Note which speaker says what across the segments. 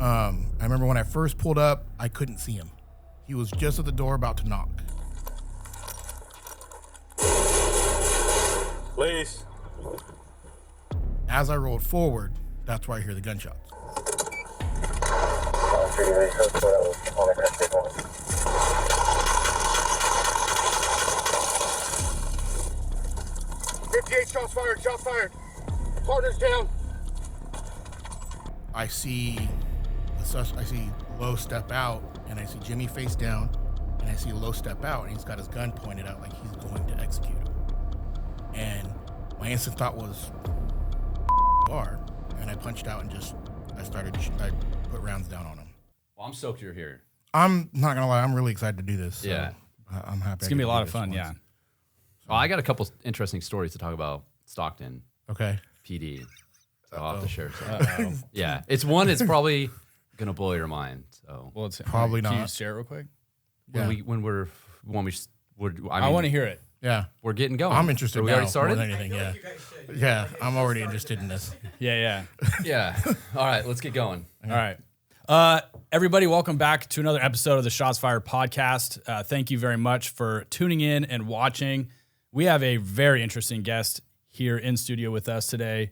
Speaker 1: I remember when I first pulled up, I couldn't see him. He was just at the door about to knock.
Speaker 2: Please.
Speaker 1: As I rolled forward, that's where I hear the gunshots.
Speaker 2: Shots fired, shots fired. Partner's down.
Speaker 1: I see Lowe step out, and I see Jimmy face down, and I see Lowe step out, and he's got his gun pointed out like he's going to execute him. And my instant thought was, bar, and I punched out and I put rounds down on him.
Speaker 3: Well, I'm stoked you're here.
Speaker 1: I'm not gonna lie, I'm really excited to do this. So
Speaker 3: yeah,
Speaker 1: I'm happy.
Speaker 4: It's gonna be a lot of fun. Yeah.
Speaker 3: Well, I got a couple interesting stories to talk about Stockton.
Speaker 1: Okay.
Speaker 3: PD. So I'll have to share. So. Yeah, it's probably gonna blow your mind. So
Speaker 4: Well, it's
Speaker 1: Probably
Speaker 4: Can you
Speaker 1: not.
Speaker 4: share it real quick?
Speaker 1: Yeah.
Speaker 4: I want to hear it.
Speaker 1: Yeah.
Speaker 3: we're getting going.
Speaker 1: I'm interested
Speaker 3: So we
Speaker 1: now
Speaker 3: already started?
Speaker 1: more than anything. Yeah. Yeah. I'm already interested in this.
Speaker 4: Yeah.
Speaker 3: Yeah. All right, let's get going.
Speaker 4: All right. Everybody, welcome back to another episode of the Shots Fired podcast. Thank you very much for tuning in and watching. We have a very interesting guest here in studio with us today.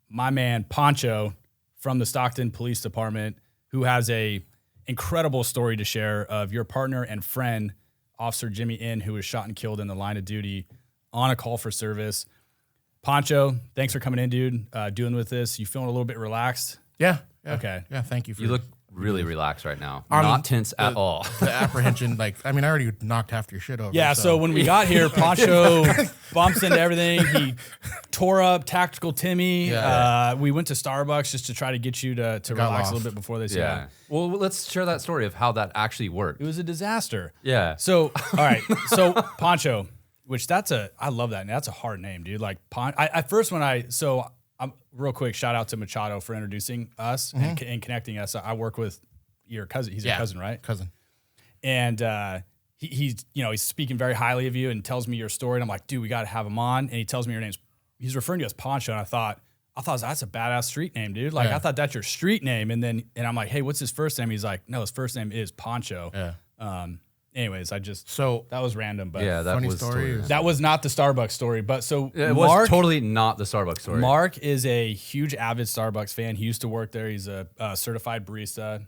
Speaker 4: My man, Pancho from the Stockton Police Department, who has a incredible story to share of your partner and friend, Officer Jimmy In, who was shot and killed in the line of duty on a call for service. Pancho, thanks for coming in, dude. Doing with this. You feeling a little bit relaxed?
Speaker 1: Yeah.
Speaker 4: Okay.
Speaker 1: Yeah. Thank you.
Speaker 3: You look really relaxed right now. Not tense at all.
Speaker 1: The apprehension, I already knocked half your shit over.
Speaker 4: Yeah, so when we got here, Pancho bumps into everything. He tore up Tactical Timmy.
Speaker 1: Yeah.
Speaker 4: We went to Starbucks just to try to get you to relax
Speaker 1: lost.
Speaker 4: a little bit before this.
Speaker 3: Yeah. Well, let's share that story of how that actually worked.
Speaker 4: It was a disaster.
Speaker 3: Yeah.
Speaker 4: So, all right. So, Pancho, which I love that name. That's a hard name, dude. Like, real quick, shout out to Machado for introducing us and connecting us. I work with your cousin. He's your cousin, right?
Speaker 1: Cousin.
Speaker 4: And he's speaking very highly of you and tells me your story. And I'm like, dude, we got to have him on. And he tells me your name's. He's referring to you as Pancho, and I thought that's a badass street name, dude. Like I thought that's your street name. And I'm like, hey, what's his first name? He's like, no, his first name is Pancho.
Speaker 1: Yeah.
Speaker 4: Anyways, that was random, but
Speaker 3: Yeah, that
Speaker 1: Funny
Speaker 3: was
Speaker 1: story is-
Speaker 4: that was not the Starbucks story. But so
Speaker 3: It
Speaker 4: Mark,
Speaker 3: was totally not the Starbucks story.
Speaker 4: Mark is a huge avid Starbucks fan. He used to work there. He's a certified barista,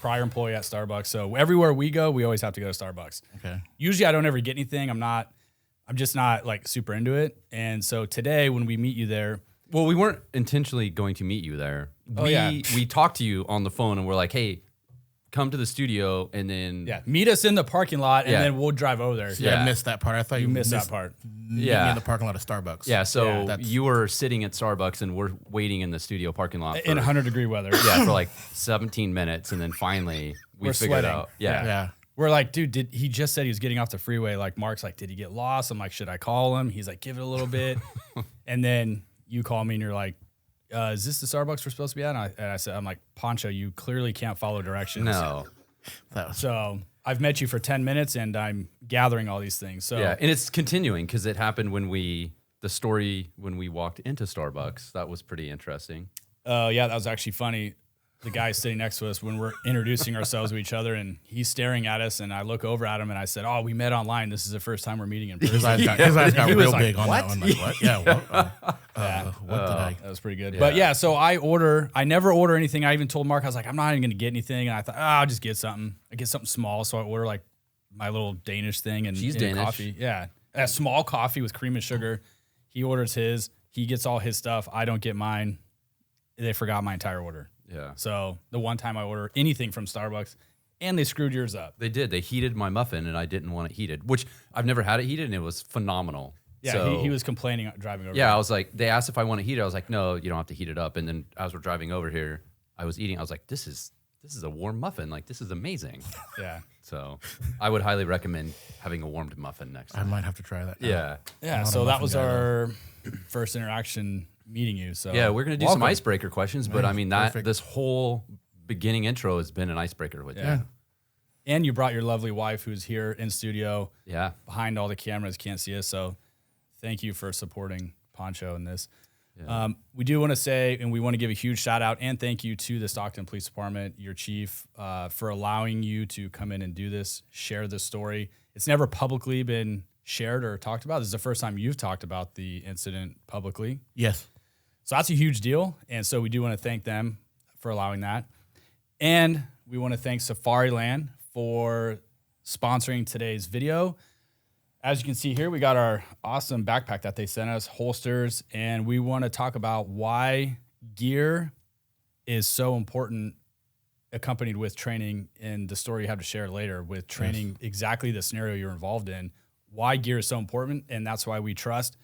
Speaker 4: prior employee at Starbucks. So everywhere we go, we always have to go to Starbucks.
Speaker 1: Okay.
Speaker 4: Usually I don't ever get anything. I'm just not like super into it. And so today when we meet you there,
Speaker 3: Well, we weren't intentionally going to meet you there.
Speaker 4: Oh, yeah.
Speaker 3: We talked to you on the phone and we're like, hey, come to the studio and then
Speaker 4: meet us in the parking lot and
Speaker 3: Yeah.
Speaker 4: then we'll drive over there.
Speaker 1: Yeah,
Speaker 3: Yeah.
Speaker 1: I missed that part. I thought
Speaker 4: You missed that part.
Speaker 1: Me
Speaker 3: Yeah.
Speaker 1: in the parking lot of Starbucks.
Speaker 3: Yeah, so
Speaker 1: Yeah,
Speaker 3: you were sitting at Starbucks and we're waiting in the studio parking lot
Speaker 4: In 100-degree weather.
Speaker 3: for like 17 minutes, and then finally we
Speaker 4: We're
Speaker 3: figured
Speaker 4: sweating.
Speaker 3: out. Yeah.
Speaker 1: Yeah.
Speaker 4: We're like, dude, he just said he was getting off the freeway. Like, Mark's like, did he get lost? I'm like, should I call him? He's like, give it a little bit. And then you call me and you're like, is this the Starbucks we're supposed to be at? And I said, I'm like, Pancho, you clearly can't follow directions.
Speaker 3: No.
Speaker 4: So I've met you for 10 minutes and I'm gathering all these things. So
Speaker 3: Yeah, and it's continuing because it happened when we walked into Starbucks. That was pretty interesting.
Speaker 4: yeah, that was actually funny. The guy sitting next to us when we're introducing ourselves to each other, and he's staring at us, and I look over at him and I said, "Oh, we met online. This is the first time we're meeting in person."
Speaker 1: His eyes got
Speaker 4: He was
Speaker 1: real
Speaker 4: like,
Speaker 1: big on that
Speaker 4: "What?"
Speaker 1: one. Like, what? Yeah. What did I?
Speaker 4: That was pretty good. But yeah, so I never order anything. I even told Mark, I was like, I'm not even going to get anything. And I thought, I'll just get something. I get something small. So I order like my little Danish thing and
Speaker 3: She's
Speaker 4: and
Speaker 3: Danish.
Speaker 4: coffee. Yeah. A small coffee with cream and sugar. He orders his. He gets all his stuff. I don't get mine. They forgot my entire order.
Speaker 3: Yeah.
Speaker 4: So the one time I order anything from Starbucks, and they screwed yours up.
Speaker 3: They did. They heated my muffin, and I didn't want it heated, which I've never had it heated, and it was phenomenal.
Speaker 4: Yeah,
Speaker 3: So,
Speaker 4: he was complaining driving over.
Speaker 3: Yeah, I was like, they asked if I want to heat it. I was like, no, you don't have to heat it up. And then as we're driving over here, I was eating. I was like, this is a warm muffin. Like, this is amazing.
Speaker 4: Yeah.
Speaker 3: So I would highly recommend having a warmed muffin next
Speaker 1: I
Speaker 3: time.
Speaker 1: might have to try that.
Speaker 3: Yeah.
Speaker 4: Yeah.
Speaker 1: not a
Speaker 4: So that
Speaker 1: muffin
Speaker 4: was
Speaker 1: guy,
Speaker 4: our first interaction meeting you. So
Speaker 3: Yeah, we're going to do some
Speaker 4: welcome.
Speaker 3: icebreaker questions, but I mean,
Speaker 1: Perfect.
Speaker 3: this whole beginning intro has been an icebreaker with
Speaker 1: Yeah.
Speaker 3: you.
Speaker 4: And you brought your lovely wife who's here in studio
Speaker 3: Yeah.
Speaker 4: behind all the cameras, can't see us. So thank you for supporting Pancho in this.
Speaker 3: Yeah.
Speaker 4: We do want to say, and we want to give a huge shout out and thank you to the Stockton Police Department, your chief, for allowing you to come in and do this, share this story. It's never publicly been shared or talked about. This is the first time you've talked about the incident publicly.
Speaker 1: Yes.
Speaker 4: So that's a huge deal. And so we do want to thank them for allowing that. And we want to thank Safariland for sponsoring today's video. As you can see here, we got our awesome backpack that they sent us, holsters, and we want to talk about why gear is so important accompanied with training in the story you have to share later with training exactly the scenario you're involved in, why gear is so important, and that's why we trust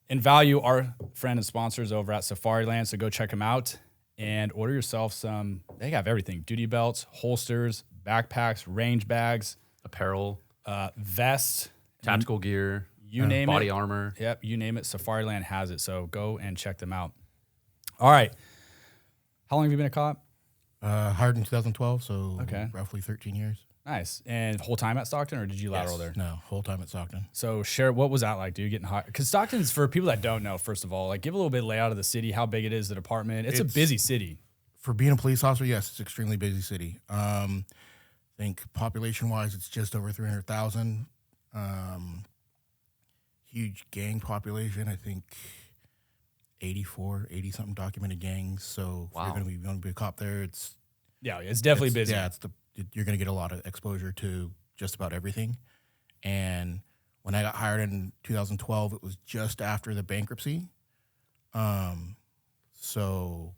Speaker 4: and value our friend and sponsors over at Safariland. So go check them out and order yourself some. They have everything: duty belts, holsters, backpacks, range bags,
Speaker 3: Apparel,
Speaker 4: vests,
Speaker 3: tactical gear,
Speaker 4: you name
Speaker 3: body
Speaker 4: it.
Speaker 3: armor.
Speaker 4: Yep, you name it. Safariland has it. So go and check them out. All right. How long have you been a cop?
Speaker 1: Hired in 2012, so
Speaker 4: Okay.
Speaker 1: roughly 13 years.
Speaker 4: Nice. And whole time at Stockton, or did you lateral there?
Speaker 1: No, whole time at Stockton.
Speaker 4: So share, what was that like, dude, getting hot? Because Stockton's, for people that don't know, first of all, like give a little bit of layout of the city, how big it is, the department. It's a busy city.
Speaker 1: For being a police officer, yes, it's an extremely busy city. I think population-wise, it's just over 300,000. Huge gang population. I think 80-something documented gangs. So if you're going to be a cop there, it's
Speaker 4: Definitely busy.
Speaker 1: Yeah, you're going to get a lot of exposure to just about everything. And when I got hired in 2012, it was just after the bankruptcy. So,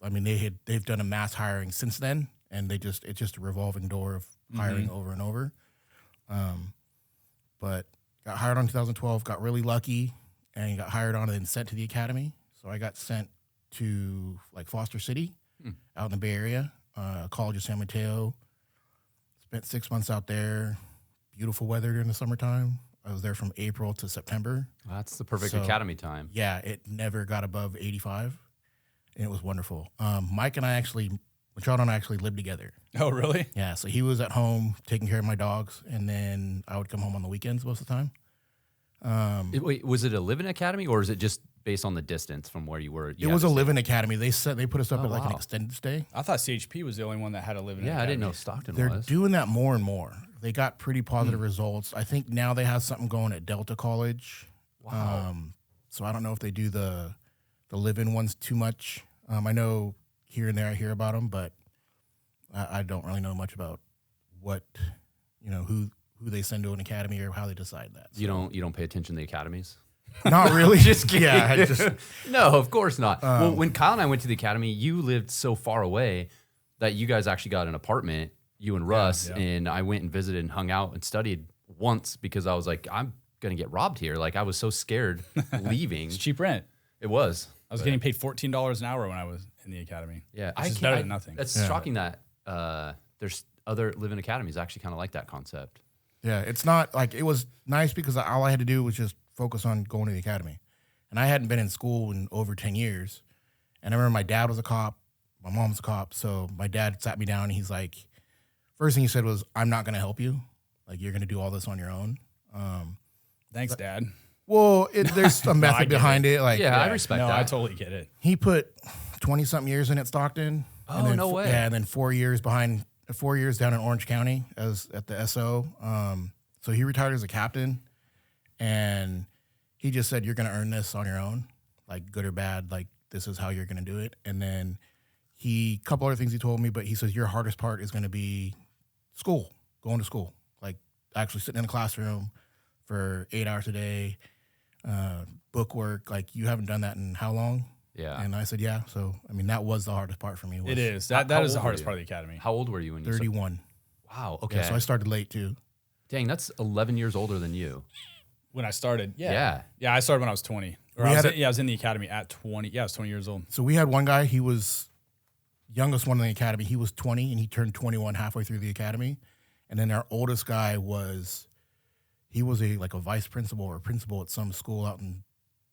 Speaker 1: I mean, they've done a mass hiring since then, and it's just a revolving door of hiring over and over. But got hired on 2012, got really lucky, and got hired on and sent to the academy. So I got sent to like Foster City out in the Bay Area, College of San Mateo. Spent 6 months out there. Beautiful weather during the summertime. I was there from April to September.
Speaker 3: That's the perfect
Speaker 1: So,
Speaker 3: academy time.
Speaker 1: Yeah, it never got above 85, and it was wonderful. Mike and I Machado and I actually lived together.
Speaker 4: Oh, really?
Speaker 1: Yeah, so he was at home taking care of my dogs, and then I would come home on the weekends most of the time.
Speaker 3: Wait, was it a living academy or is it just based on the distance from where you were?
Speaker 1: It was a living academy. They put us up at like an
Speaker 3: wow.
Speaker 1: extended stay.
Speaker 4: I thought CHP was the only one that had a living
Speaker 3: Yeah, I
Speaker 4: academy.
Speaker 3: didn't know Stockton
Speaker 1: They're
Speaker 3: was.
Speaker 1: doing that more and more. They got pretty positive results. I think now they have something going at Delta College.
Speaker 3: Wow.
Speaker 1: So I don't know if they do the live-in ones too much. I know here and there I hear about them, but I don't really know much about what, who they send to an academy or how they decide that. So.
Speaker 3: You don't pay attention to the academies?
Speaker 1: Not really.
Speaker 3: Just kidding.
Speaker 1: Yeah, I just
Speaker 3: No, of course not. Well, when Kyle and I went to the academy, you lived so far away that you guys actually got an apartment, you and Russ, and I went and visited and hung out and studied once because I was like, I'm going to get robbed here. Like, I was so scared leaving.
Speaker 4: It's cheap rent.
Speaker 3: It was.
Speaker 4: I was getting paid $14 an hour when I was in the academy.
Speaker 3: Yeah.
Speaker 4: Which is better than nothing.
Speaker 3: That's shocking that there's other living academies actually kind of like that concept.
Speaker 1: Yeah, it's not like it was nice because all I had to do was just focus on going to the academy. And I hadn't been in school in over 10 years. And I remember my dad was a cop, my mom was a cop. So my dad sat me down and he's like, first thing he said was, I'm not going to help you. Like, you're going to do all this on your own.
Speaker 4: Thanks, Dad.
Speaker 1: Well, there's a method behind it. Like,
Speaker 3: Yeah, I respect that.
Speaker 4: I totally get it.
Speaker 1: he put 20-something years in at Stockton.
Speaker 3: Oh,
Speaker 1: and then
Speaker 3: no way.
Speaker 1: Yeah, and then 4 years down in Orange County at the SO. So he retired as a captain, and he just said, you're going to earn this on your own, like good or bad, like this is how you're going to do it. And then a couple other things he told me, but he says your hardest part is going to be school, going to school, like actually sitting in a classroom for 8 hours a day, book work. Like, you haven't done that in how long?
Speaker 3: Yeah.
Speaker 1: And I said, yeah. So, I mean, that was the hardest part for me.
Speaker 4: It is.
Speaker 3: How
Speaker 4: That is the
Speaker 3: old
Speaker 4: hardest
Speaker 3: were
Speaker 4: part
Speaker 3: you?
Speaker 4: of the academy.
Speaker 3: How old were you when you
Speaker 1: 31.
Speaker 3: Wow. Okay.
Speaker 1: Yeah, so I started late too.
Speaker 3: Dang, that's 11 years older than you.
Speaker 4: When I started,
Speaker 3: Yeah.
Speaker 4: Yeah, I started when I was 20. Or I was in the academy at 20. Yeah, I was 20 years old.
Speaker 1: So we had one guy, he was youngest one in the academy. He was 20 and he turned 21 halfway through the academy. And then our oldest guy was a vice principal or principal at some school out in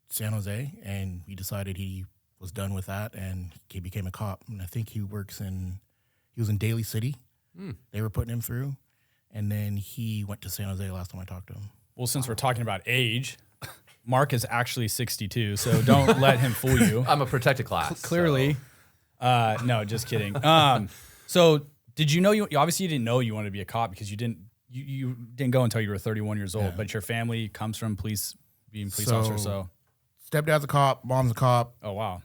Speaker 1: San Jose. And he decided he was done with that and he became a cop. And I think he was in Daly City. They were putting him through. And then he went to San Jose last time I talked to him.
Speaker 4: Well, since we're talking about age, Mark is actually 62, so don't let him fool you.
Speaker 3: I'm a protected class.
Speaker 4: Clearly.
Speaker 3: So.
Speaker 4: No, just kidding. So did you know you obviously you didn't know you wanted to be a cop because you didn't go until you were 31 years old, but your family comes from being police officers. So
Speaker 1: stepdad's a cop, mom's a cop.
Speaker 4: Oh wow.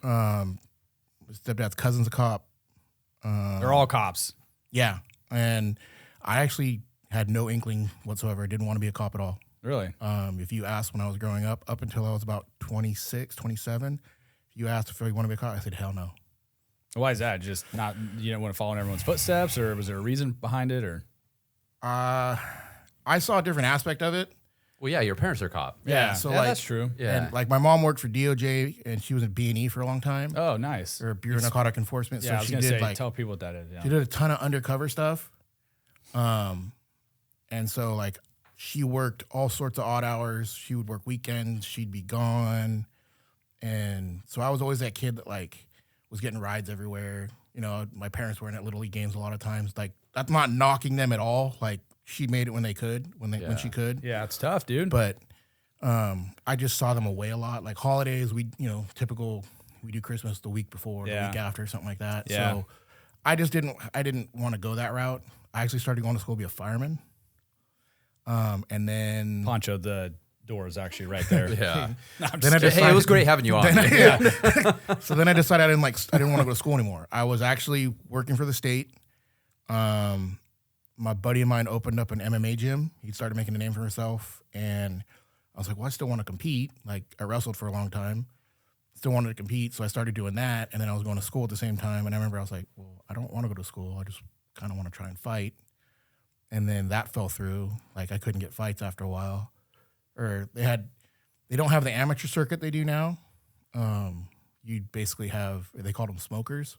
Speaker 1: Stepdad's cousin's a cop.
Speaker 4: They're all cops.
Speaker 1: Yeah. And I actually had no inkling whatsoever. I didn't want to be a cop at all.
Speaker 4: Really?
Speaker 1: If you asked when I was growing up until I was about 26, 27, if you asked if I want to be a cop, I said, hell no.
Speaker 4: Why is that? Just not, you don't want to follow in everyone's footsteps, or was there a reason behind it, or?
Speaker 1: I saw a different aspect of it.
Speaker 3: Well, yeah, your parents are cop.
Speaker 1: Yeah, so like,
Speaker 4: that's true.
Speaker 3: Yeah.
Speaker 1: And like my mom worked for DOJ and she was in B&E for a long time.
Speaker 4: Oh, nice.
Speaker 1: Or Bureau of Narcotic Enforcement.
Speaker 4: Yeah,
Speaker 1: So
Speaker 4: I was
Speaker 1: she
Speaker 4: gonna
Speaker 1: did
Speaker 4: say, tell people what that is. Yeah.
Speaker 1: She did a ton of undercover stuff. And so like she worked all sorts of odd hours. She would work weekends. She'd be gone. And so I was always that kid that like was getting rides everywhere. You know, my parents were in at Little League games a lot of times. Like that's not knocking them at all. Like she made it when they could, when she could.
Speaker 4: Yeah, it's tough, dude.
Speaker 1: But I just saw them away a lot. Like holidays, we typical, we do Christmas the week before, the week after, something like that.
Speaker 4: Yeah.
Speaker 1: So I didn't want to go that route. I actually started going to school to be a fireman. And then
Speaker 4: Pancho, the door is actually right there.
Speaker 3: Yeah.
Speaker 1: Hey,
Speaker 3: it was great having you on.
Speaker 1: So then I decided I didn't want to go to school anymore. I was actually working for the state. My buddy of mine opened up an MMA gym. He started making a name for himself. And I was like, well, I still want to compete. Like I wrestled for a long time. Still wanted to compete. So I started doing that. And then I was going to school at the same time. And I remember I was like, well, I don't want to go to school. I just kind of want to try and fight. And then that fell through. Like I couldn't get fights after a while. Or they don't have the amateur circuit they do now. You basically have, they called them smokers.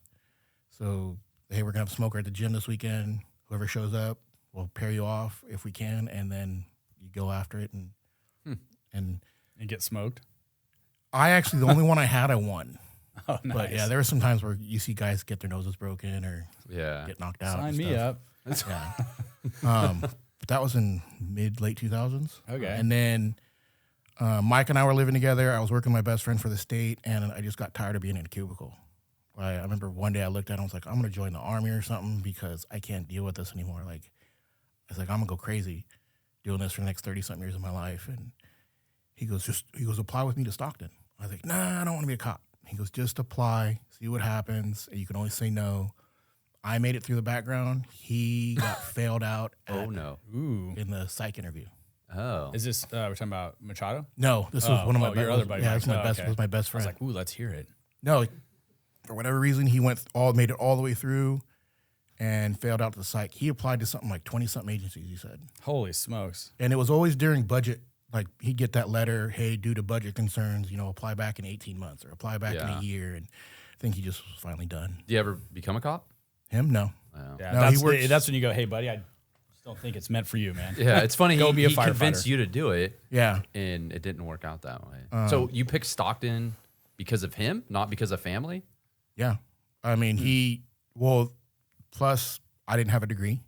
Speaker 1: So, hey, we're going to have a smoker at the gym this weekend. Whoever shows up, we'll pair you off if we can. And then you go after it and
Speaker 4: get smoked.
Speaker 1: I actually, the only one I had, I won.
Speaker 4: Oh, nice.
Speaker 1: But yeah, there were some times where you see guys get their noses broken or get knocked out.
Speaker 4: Sign me up.
Speaker 1: Yeah. But that was in late 2000s.
Speaker 4: Okay.
Speaker 1: And then Mike and I were living together. I was working with my best friend for the state, and I just got tired of being in a cubicle. I remember one day I looked at him, I was like, I'm going to join the Army or something because I can't deal with this anymore. Like, I was like, I'm going to go crazy doing this for the next 30-something years of my life. And he goes, apply with me to Stockton. I was like, nah, I don't want to be a cop. He goes, just apply, see what happens. And you can always say no. I made it through the background. He got failed out in the psych interview.
Speaker 3: Oh.
Speaker 4: Is this, we're talking about Machado?
Speaker 1: No, this was one of my
Speaker 4: your other buddy.
Speaker 1: Yeah, it was my best friend.
Speaker 4: I was like, ooh, let's hear it.
Speaker 1: No, for whatever reason, he made it all the way through and failed out to the psych. He applied to something like 20-something agencies, he said.
Speaker 4: Holy smokes.
Speaker 1: And it was always during budget. Like, he'd get that letter, hey, due to budget concerns, apply back in 18 months or apply back in a year. And I think he just was finally done.
Speaker 3: Do you ever become a cop?
Speaker 1: Him? No.
Speaker 3: Oh.
Speaker 4: Yeah,
Speaker 1: no,
Speaker 4: that's when you go, hey, buddy, I just don't think it's meant for you, man.
Speaker 3: Yeah, it's funny.
Speaker 4: Go be a
Speaker 3: he
Speaker 4: firefighter.
Speaker 3: Convinced you to do it.
Speaker 1: Yeah.
Speaker 3: And it didn't work out that way. So you picked Stockton because of him, not because of family?
Speaker 1: Yeah. I mean, plus I didn't have a degree.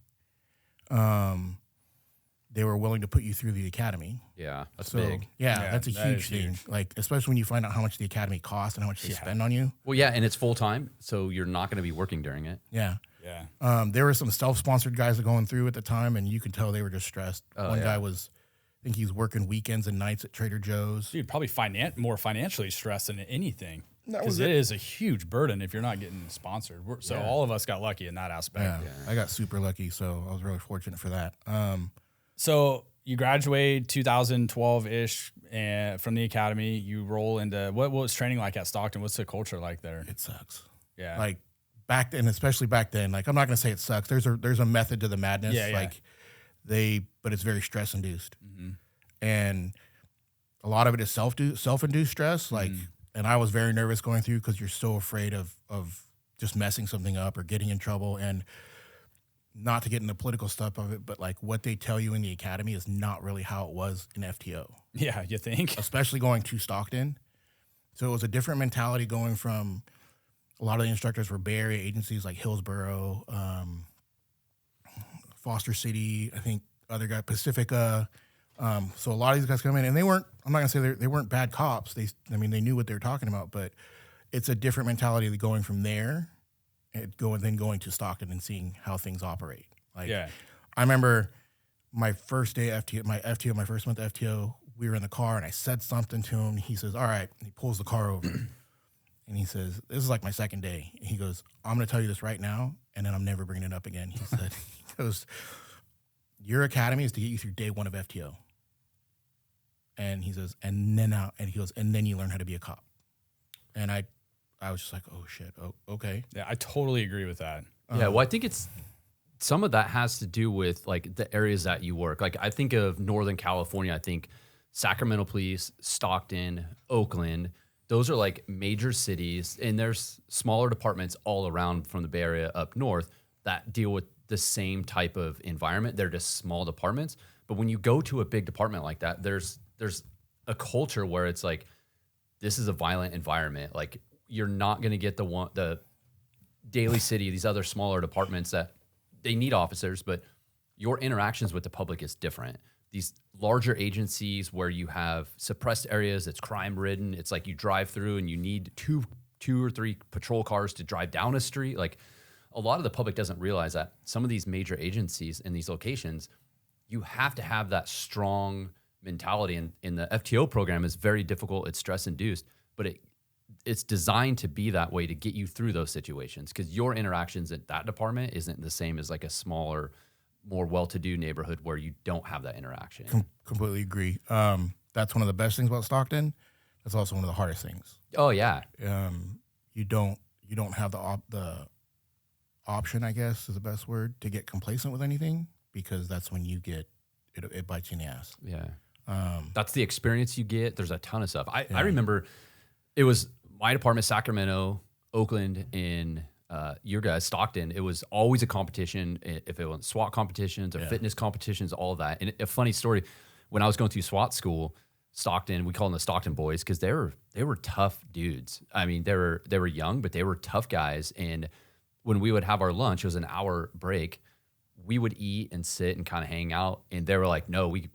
Speaker 1: They were willing to put you through the academy.
Speaker 3: Yeah, that's
Speaker 1: So,
Speaker 3: big.
Speaker 1: Yeah, that's a huge thing. Like, especially when you find out how much the academy costs and how much they spend on you.
Speaker 3: Well, yeah, and it's full time, so you're not going to be working during it.
Speaker 1: Yeah.
Speaker 4: Yeah.
Speaker 1: There were some self-sponsored guys going through at the time, and you could tell they were just stressed. One guy was, I think he was working weekends and nights at Trader Joe's.
Speaker 4: Dude, probably more financially stressed than anything.
Speaker 1: That was
Speaker 4: Because it is a huge burden if you're not getting sponsored. So all of us got lucky in that aspect.
Speaker 1: Yeah. I got super lucky, so I was really fortunate for that.
Speaker 4: So you graduate 2012-ish from the academy. You roll into what was training like at Stockton? What's the culture like there?
Speaker 1: It sucks.
Speaker 4: Yeah.
Speaker 1: Like back then, especially back then, like I'm not going to say it sucks. There's a method to the madness.
Speaker 4: Yeah, yeah.
Speaker 1: Like but it's very stress induced.
Speaker 4: Mm-hmm.
Speaker 1: And a lot of it is self-induced stress. Like, and I was very nervous going through because you're so afraid of just messing something up or getting in trouble. And not to get into the political stuff of it, but like what they tell you in the academy is not really how it was in FTO.
Speaker 4: Yeah, you think?
Speaker 1: Especially going to Stockton. So it was a different mentality going from a lot of the instructors were Bay Area agencies like Hillsboro, Foster City, I think other guy, Pacifica, So a lot of these guys come in, and they weren't. I'm not gonna say they weren't bad cops. They knew what they were talking about, but it's a different mentality of going from there and going to Stockton and seeing how things operate. Like, I remember my first day FTO, my first month FTO. We were in the car, and I said something to him. He says, "All right." He pulls the car over, and he says, "This is like my second day." He goes, "I'm going to tell you this right now, and then I'm never bringing it up again." He said, "He goes, your academy is to get you through day one of FTO." And he says, and then you learn how to be a cop. And I was just like, oh shit, oh okay.
Speaker 4: Yeah, I totally agree with that.
Speaker 3: Yeah, well, I think some of that has to do with like the areas that you work. Like I think of Northern California, I think Sacramento Police, Stockton, Oakland, those are like major cities, and there's smaller departments all around from the Bay Area up north that deal with the same type of environment. They're just small departments. But when you go to a big department like that, there's a culture where it's like, this is a violent environment. Like you're not going to get the Daly City, these other smaller departments that they need officers, but your interactions with the public is different. These larger agencies where you have suppressed areas, it's crime ridden. It's like you drive through and you need two or three patrol cars to drive down a street. Like a lot of the public doesn't realize that some of these major agencies in these locations, you have to have that strong mentality. And in the FTO program is very difficult. It's stress induced, but it's designed to be that way to get you through those situations, because your interactions at that department isn't the same as like a smaller, more well-to-do neighborhood where you don't have that interaction.
Speaker 1: Completely agree. That's one of the best things about Stockton. That's also one of the hardest things.
Speaker 3: Oh yeah.
Speaker 1: You don't have the option, I guess is the best word, to get complacent with anything, because that's when you get it bites you in the ass.
Speaker 3: Yeah. That's the experience you get. There's a ton of stuff. I remember it was my department, Sacramento, Oakland, and your guys, Stockton. It was always a competition. If it was SWAT competitions or fitness competitions, all of that. And a funny story, when I was going through SWAT school, Stockton, we call them the Stockton boys because they were tough dudes. I mean, they were young, but they were tough guys. And when we would have our lunch, it was an hour break, we would eat and sit and kind of hang out. And they were like, no, we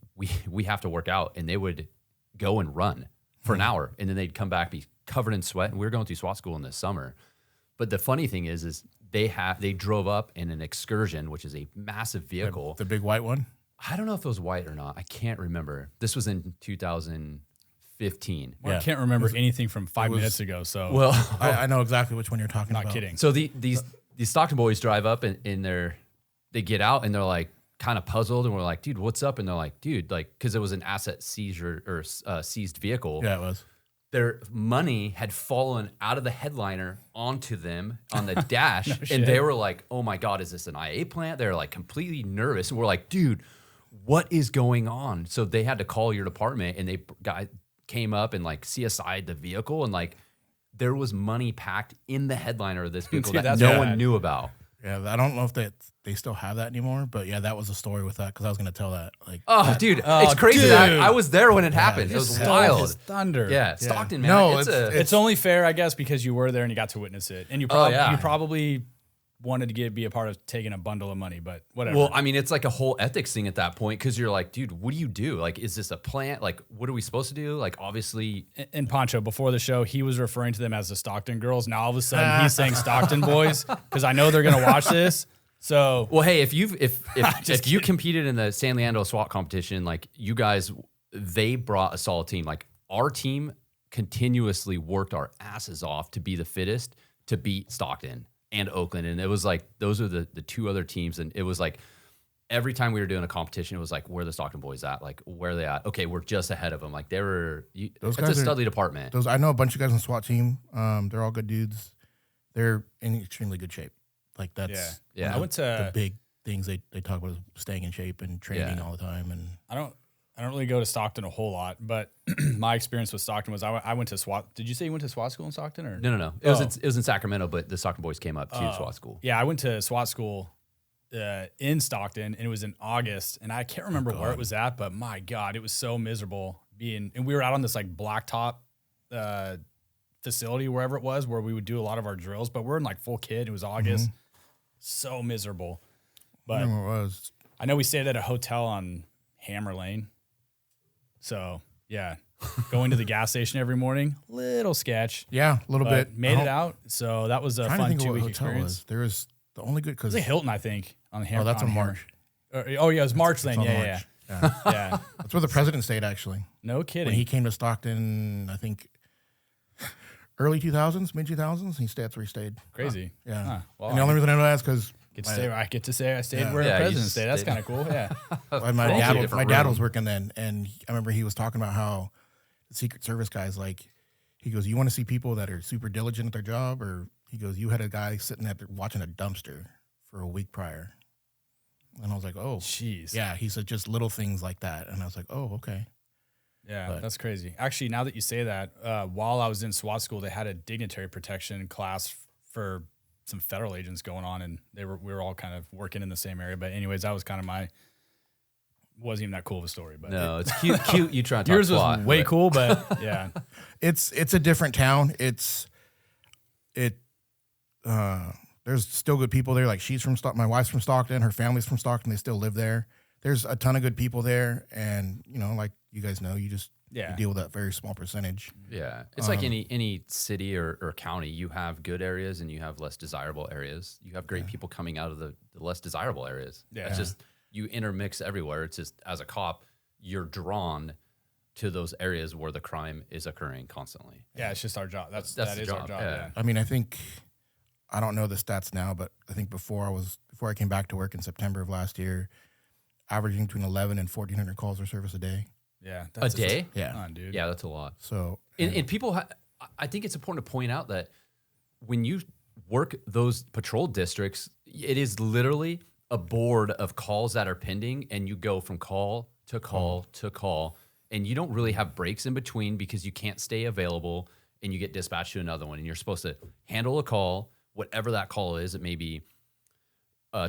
Speaker 3: have to work out. And they would go and run for an hour. And then they'd come back, be covered in sweat. And we were going through SWAT school in the summer. But the funny thing is they drove up in an Excursion, which is a massive vehicle.
Speaker 1: The big white one?
Speaker 3: I don't know if it was white or not. I can't remember. This was in 2015.
Speaker 4: Well, I can't remember anything from 5 minutes ago. So
Speaker 3: well,
Speaker 1: I know exactly which one you're talking about.
Speaker 4: Not kidding.
Speaker 3: So these Stockton boys drive up and they get out and they're like kind of puzzled, and we're like, dude, what's up? And they're like, dude, like, because it was an asset seizure or seized vehicle.
Speaker 1: Yeah, it was.
Speaker 3: Their money had fallen out of the headliner onto them on the dash. And they were like, oh my God, is this an IA plant? They're like completely nervous. And we're like, dude, what is going on? So they had to call your department, and came up and like CSI'd the vehicle, and like there was money packed in the headliner of this vehicle that no one knew about.
Speaker 1: Yeah, I don't know if they still have that anymore, but yeah, that was a story with that, because I was going to tell that. Like,
Speaker 3: it's crazy.
Speaker 4: Dude.
Speaker 3: I was there when it happened. It was wild.
Speaker 4: Thunder.
Speaker 3: Yeah, Stockton, man.
Speaker 1: No,
Speaker 4: it's only fair, I guess, because you were there and you got to witness it, and you probably wanted to be a part of taking a bundle of money, but whatever.
Speaker 3: Well, I mean, it's like a whole ethics thing at that point, because you're like, dude, what do you do? Like, is this a plant? Like, what are we supposed to do? Like, obviously.
Speaker 4: And Pancho, before the show, he was referring to them as the Stockton girls. Now all of a sudden he's saying Stockton boys, because I know they're going to watch this. So,
Speaker 3: well, hey, if you competed in the San Leandro SWAT competition, like you guys, they brought a solid team. Like our team continuously worked our asses off to be the fittest to beat Stockton and Oakland. And it was like, those are the two other teams. And it was like, every time we were doing a competition, it was like, where are the Stockton boys at? Like, where are they at? Okay, we're just ahead of them. Like it's a studly department.
Speaker 1: I know a bunch of guys on the SWAT team. They're all good dudes. They're in extremely good shape. Like that's
Speaker 3: I
Speaker 4: went to
Speaker 1: the big things they talk about is staying in shape and training all the time. And
Speaker 4: I don't really go to Stockton a whole lot, but my experience with Stockton was I went to SWAT. Did you say you went to SWAT school in Stockton, or
Speaker 3: no? It was in Sacramento, but the Stockton boys came up to SWAT school.
Speaker 4: Yeah, I went to SWAT school in Stockton, and it was in August, and I can't remember where it was at, but my God, it was so miserable and we were out on this like blacktop facility, wherever it was, where we would do a lot of our drills, but we're in like full kit. It was August. So miserable. But
Speaker 1: I remember it was.
Speaker 4: I know we stayed at a hotel on Hammer Lane. So yeah, going to the gas station every morning, little sketch.
Speaker 1: Yeah, a little bit.
Speaker 4: Made it out. So that was a
Speaker 1: Trying to
Speaker 4: fun
Speaker 1: think of what
Speaker 4: 2-week
Speaker 1: hotel
Speaker 4: experience.
Speaker 1: was. There was the only good
Speaker 4: It
Speaker 1: because
Speaker 4: was a Hilton, I think, on the Hammer.
Speaker 1: oh, that's on March.
Speaker 4: Oh yeah, it was March then.
Speaker 1: It's on
Speaker 4: Yeah. Yeah.
Speaker 1: That's where the president stayed actually.
Speaker 4: No kidding.
Speaker 1: When he came to Stockton, I think early 2000s, mid 2000s, that's where he stayed.
Speaker 4: Crazy.
Speaker 1: Yeah.
Speaker 4: Huh. Well,
Speaker 1: And the only reason I know that is because
Speaker 4: I get to say I stayed where
Speaker 3: Yeah,
Speaker 4: the
Speaker 3: you
Speaker 4: president stayed. That's
Speaker 3: stayed.
Speaker 4: kind of cool. Yeah.
Speaker 1: my dad was working then, and I remember he was talking about how the Secret Service guys, like, he goes, you want to see people that are super diligent at their job? Or he goes, you had a guy sitting at watching a dumpster for a week prior. And I was like, oh.
Speaker 4: Jeez.
Speaker 1: Yeah, he said just little things like that. And I was like, oh, okay.
Speaker 4: Yeah,
Speaker 1: But-
Speaker 4: that's crazy. Actually, now that you say that, while I was in SWAT school, they had a dignitary protection class for some federal agents going on, and we were all kind of working in the same area. But anyways, that was kind of wasn't even that cool of a story. But
Speaker 3: No, it's cute. You try to talk
Speaker 4: yours was
Speaker 3: plot,
Speaker 4: way
Speaker 3: but-
Speaker 4: cool, but yeah,
Speaker 1: It's a different town. There's still good people there. Like she's from Stockton, my wife's from Stockton, her family's from Stockton. They still live there. There's a ton of good people there, and like you guys know, you deal with that very small percentage.
Speaker 3: Yeah, it's like any city or county. You have good areas and you have less desirable areas. You have great people coming out of the less desirable areas.
Speaker 4: Yeah.
Speaker 3: It's just you intermix everywhere. It's just as a cop, you're drawn to those areas where the crime is occurring constantly.
Speaker 4: yeah, it's just our job. That
Speaker 3: the
Speaker 4: is our job.
Speaker 3: yeah.
Speaker 4: Yeah.
Speaker 1: I mean, I don't know the stats now, but I think before I came back to work in September of last year, averaging between 11 and 1,400 calls for service a day.
Speaker 4: Yeah,
Speaker 3: A day?
Speaker 1: Yeah.
Speaker 4: Come on, dude.
Speaker 3: Yeah, that's a lot.
Speaker 1: So
Speaker 3: And people, I think it's important to point out that when you work those patrol districts, it is literally a board of calls that are pending, and you go from call to call to call, and you don't really have breaks in between because you can't stay available, and you get dispatched to another one, and you're supposed to handle a call, whatever that call is. It may be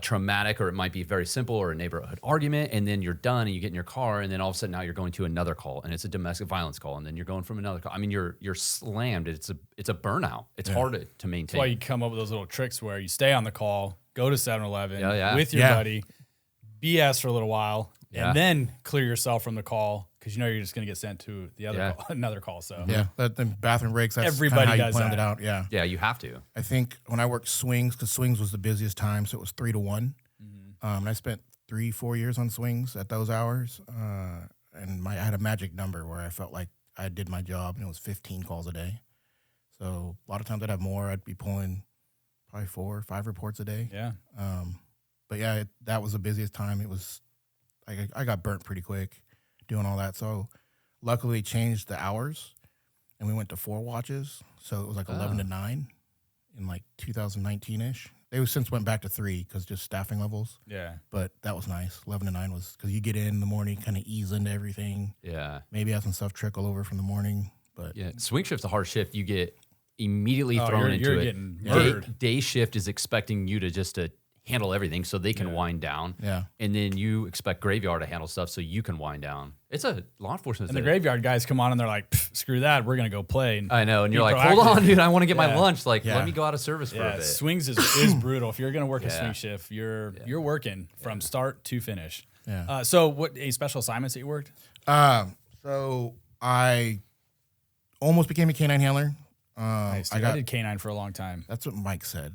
Speaker 3: traumatic, or it might be very simple, or a neighborhood argument, and then you're done and you get in your car, and then all of a sudden now you're going to another call, and it's a domestic violence call, and then you're going from another call. I mean, you're slammed. It's a burnout. It's hard to maintain.
Speaker 4: That's why you come up with those little tricks where you stay on the call, go to 7-Eleven
Speaker 3: Yeah.
Speaker 4: with your
Speaker 1: Yeah.
Speaker 4: buddy, BS for a little while,
Speaker 3: Yeah.
Speaker 4: and then clear yourself from the call because you know you're just going to get sent to the other call, another call. So
Speaker 1: yeah, the bathroom breaks. That's
Speaker 4: Everybody
Speaker 1: kinda how
Speaker 4: does
Speaker 1: you planned
Speaker 4: that.
Speaker 1: it out. Yeah.
Speaker 3: Yeah, you have to.
Speaker 1: I think when I worked swings, because swings was the busiest time, so it was 3 to 1. I spent 3-4 years on swings at those hours, and I had a magic number where I felt like I did my job, and it was 15 calls a day. So a lot of times I'd have more. I'd be pulling probably 4 or 5 reports a day.
Speaker 4: yeah,
Speaker 1: But yeah, that was the busiest time. It was I got burnt pretty quick doing all that. So luckily, they changed the hours, and we went to 4 watches. So it was like 11 to 9 in like 2019-ish. They since went back to 3 because just staffing levels.
Speaker 4: yeah.
Speaker 1: But that was nice. 11 to 9 was because you get in the morning, kind of ease into everything.
Speaker 3: Yeah.
Speaker 1: Maybe have some stuff trickle over from the morning. But
Speaker 3: Yeah. Swing shift's a hard shift. You get immediately thrown
Speaker 4: you're
Speaker 3: into it.
Speaker 4: getting
Speaker 3: Day,
Speaker 4: murdered.
Speaker 3: day shift is expecting you to handle everything so they can wind down.
Speaker 1: yeah,
Speaker 3: And then you expect graveyard to handle stuff so you can wind down. It's a law enforcement.
Speaker 4: And the graveyard guys come on and they're like, "Screw that, we're going to go play." And
Speaker 3: I know. And
Speaker 4: be
Speaker 3: you're like, hold
Speaker 4: proactive.
Speaker 3: on, dude. I want to get my
Speaker 4: Yeah.
Speaker 3: lunch. Like,
Speaker 1: Yeah.
Speaker 3: let me go out of service for a
Speaker 4: yeah,
Speaker 3: bit.
Speaker 4: swings is brutal. If you're going to work a
Speaker 3: Yeah.
Speaker 4: swing shift, you're working from start to finish.
Speaker 1: yeah.
Speaker 4: So what any special assignments that you worked?
Speaker 1: So I almost became a canine handler.
Speaker 4: Nice, dude. I did canine for a long time.
Speaker 1: That's what Mike said.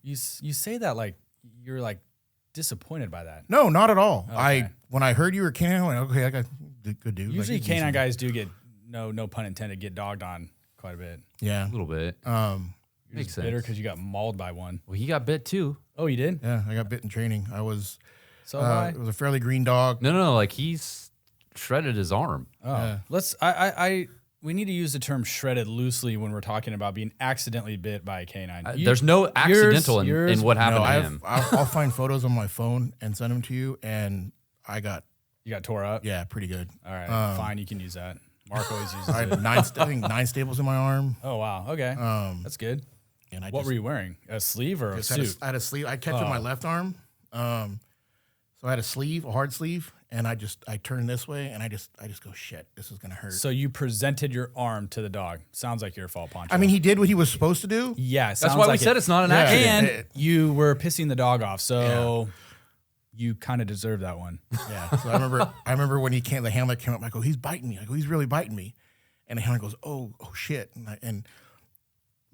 Speaker 4: You say that like you're like disappointed by that.
Speaker 1: No, not at all.
Speaker 4: Okay.
Speaker 1: When I heard you were canine, I went, okay, I got good dude.
Speaker 4: Usually
Speaker 1: Like,
Speaker 4: canine guys do get no pun intended get dogged on quite a bit.
Speaker 1: Yeah.
Speaker 3: A little bit.
Speaker 4: You're
Speaker 3: Makes
Speaker 4: just bitter
Speaker 3: sense.
Speaker 4: because you got mauled by one.
Speaker 3: Well, he got bit too.
Speaker 4: Oh, you did?
Speaker 1: Yeah, I got bit in training. I was
Speaker 4: So
Speaker 1: it was a fairly green dog.
Speaker 3: No. Like he's shredded his arm.
Speaker 1: Yeah.
Speaker 4: let's we need to use the term shredded loosely when we're talking about being accidentally bit by a canine.
Speaker 3: There's no accidental in
Speaker 4: yours-
Speaker 3: what happened to him.
Speaker 1: I'll find photos on my phone and send them to you. And I got
Speaker 4: You got tore up?
Speaker 1: pretty good.
Speaker 4: All right, fine, you can use that. Mark always uses
Speaker 1: I
Speaker 4: it.
Speaker 1: had I think 9 staples in my arm.
Speaker 4: Oh, wow. Okay. That's good.
Speaker 1: And I
Speaker 4: What
Speaker 1: just,
Speaker 4: were you wearing? A sleeve or a
Speaker 1: just had a,
Speaker 4: suit?
Speaker 1: I had a sleeve. I kept it in my left arm. So I had a sleeve, a hard sleeve, and I turned this way, and I just go, shit, this is gonna hurt.
Speaker 4: So you presented your arm to the dog. Sounds like your fault, Pancho.
Speaker 1: I mean, he did what he was supposed to do.
Speaker 4: yeah,
Speaker 3: That's why we said it's not an accident.
Speaker 4: And you were pissing the dog off. So you kind of deserve that one.
Speaker 1: Yeah. So I remember when the handler came up, I go, he's biting me. I go, he's really biting me. And the handler goes, oh shit. And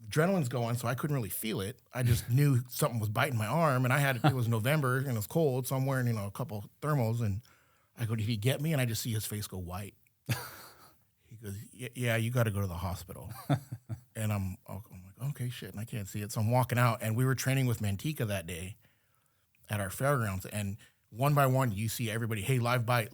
Speaker 1: adrenaline's going, so I couldn't really feel it. I just knew something was biting my arm, and it was November and it was cold, so I'm wearing, a couple thermals, and I go, did he get me? And I just see his face go white. He goes, yeah, you got to go to the hospital. And I'm like, okay, shit, and I can't see it. So I'm walking out, and we were training with Manteca that day at our fairgrounds, and one by one, you see everybody, hey, live bite,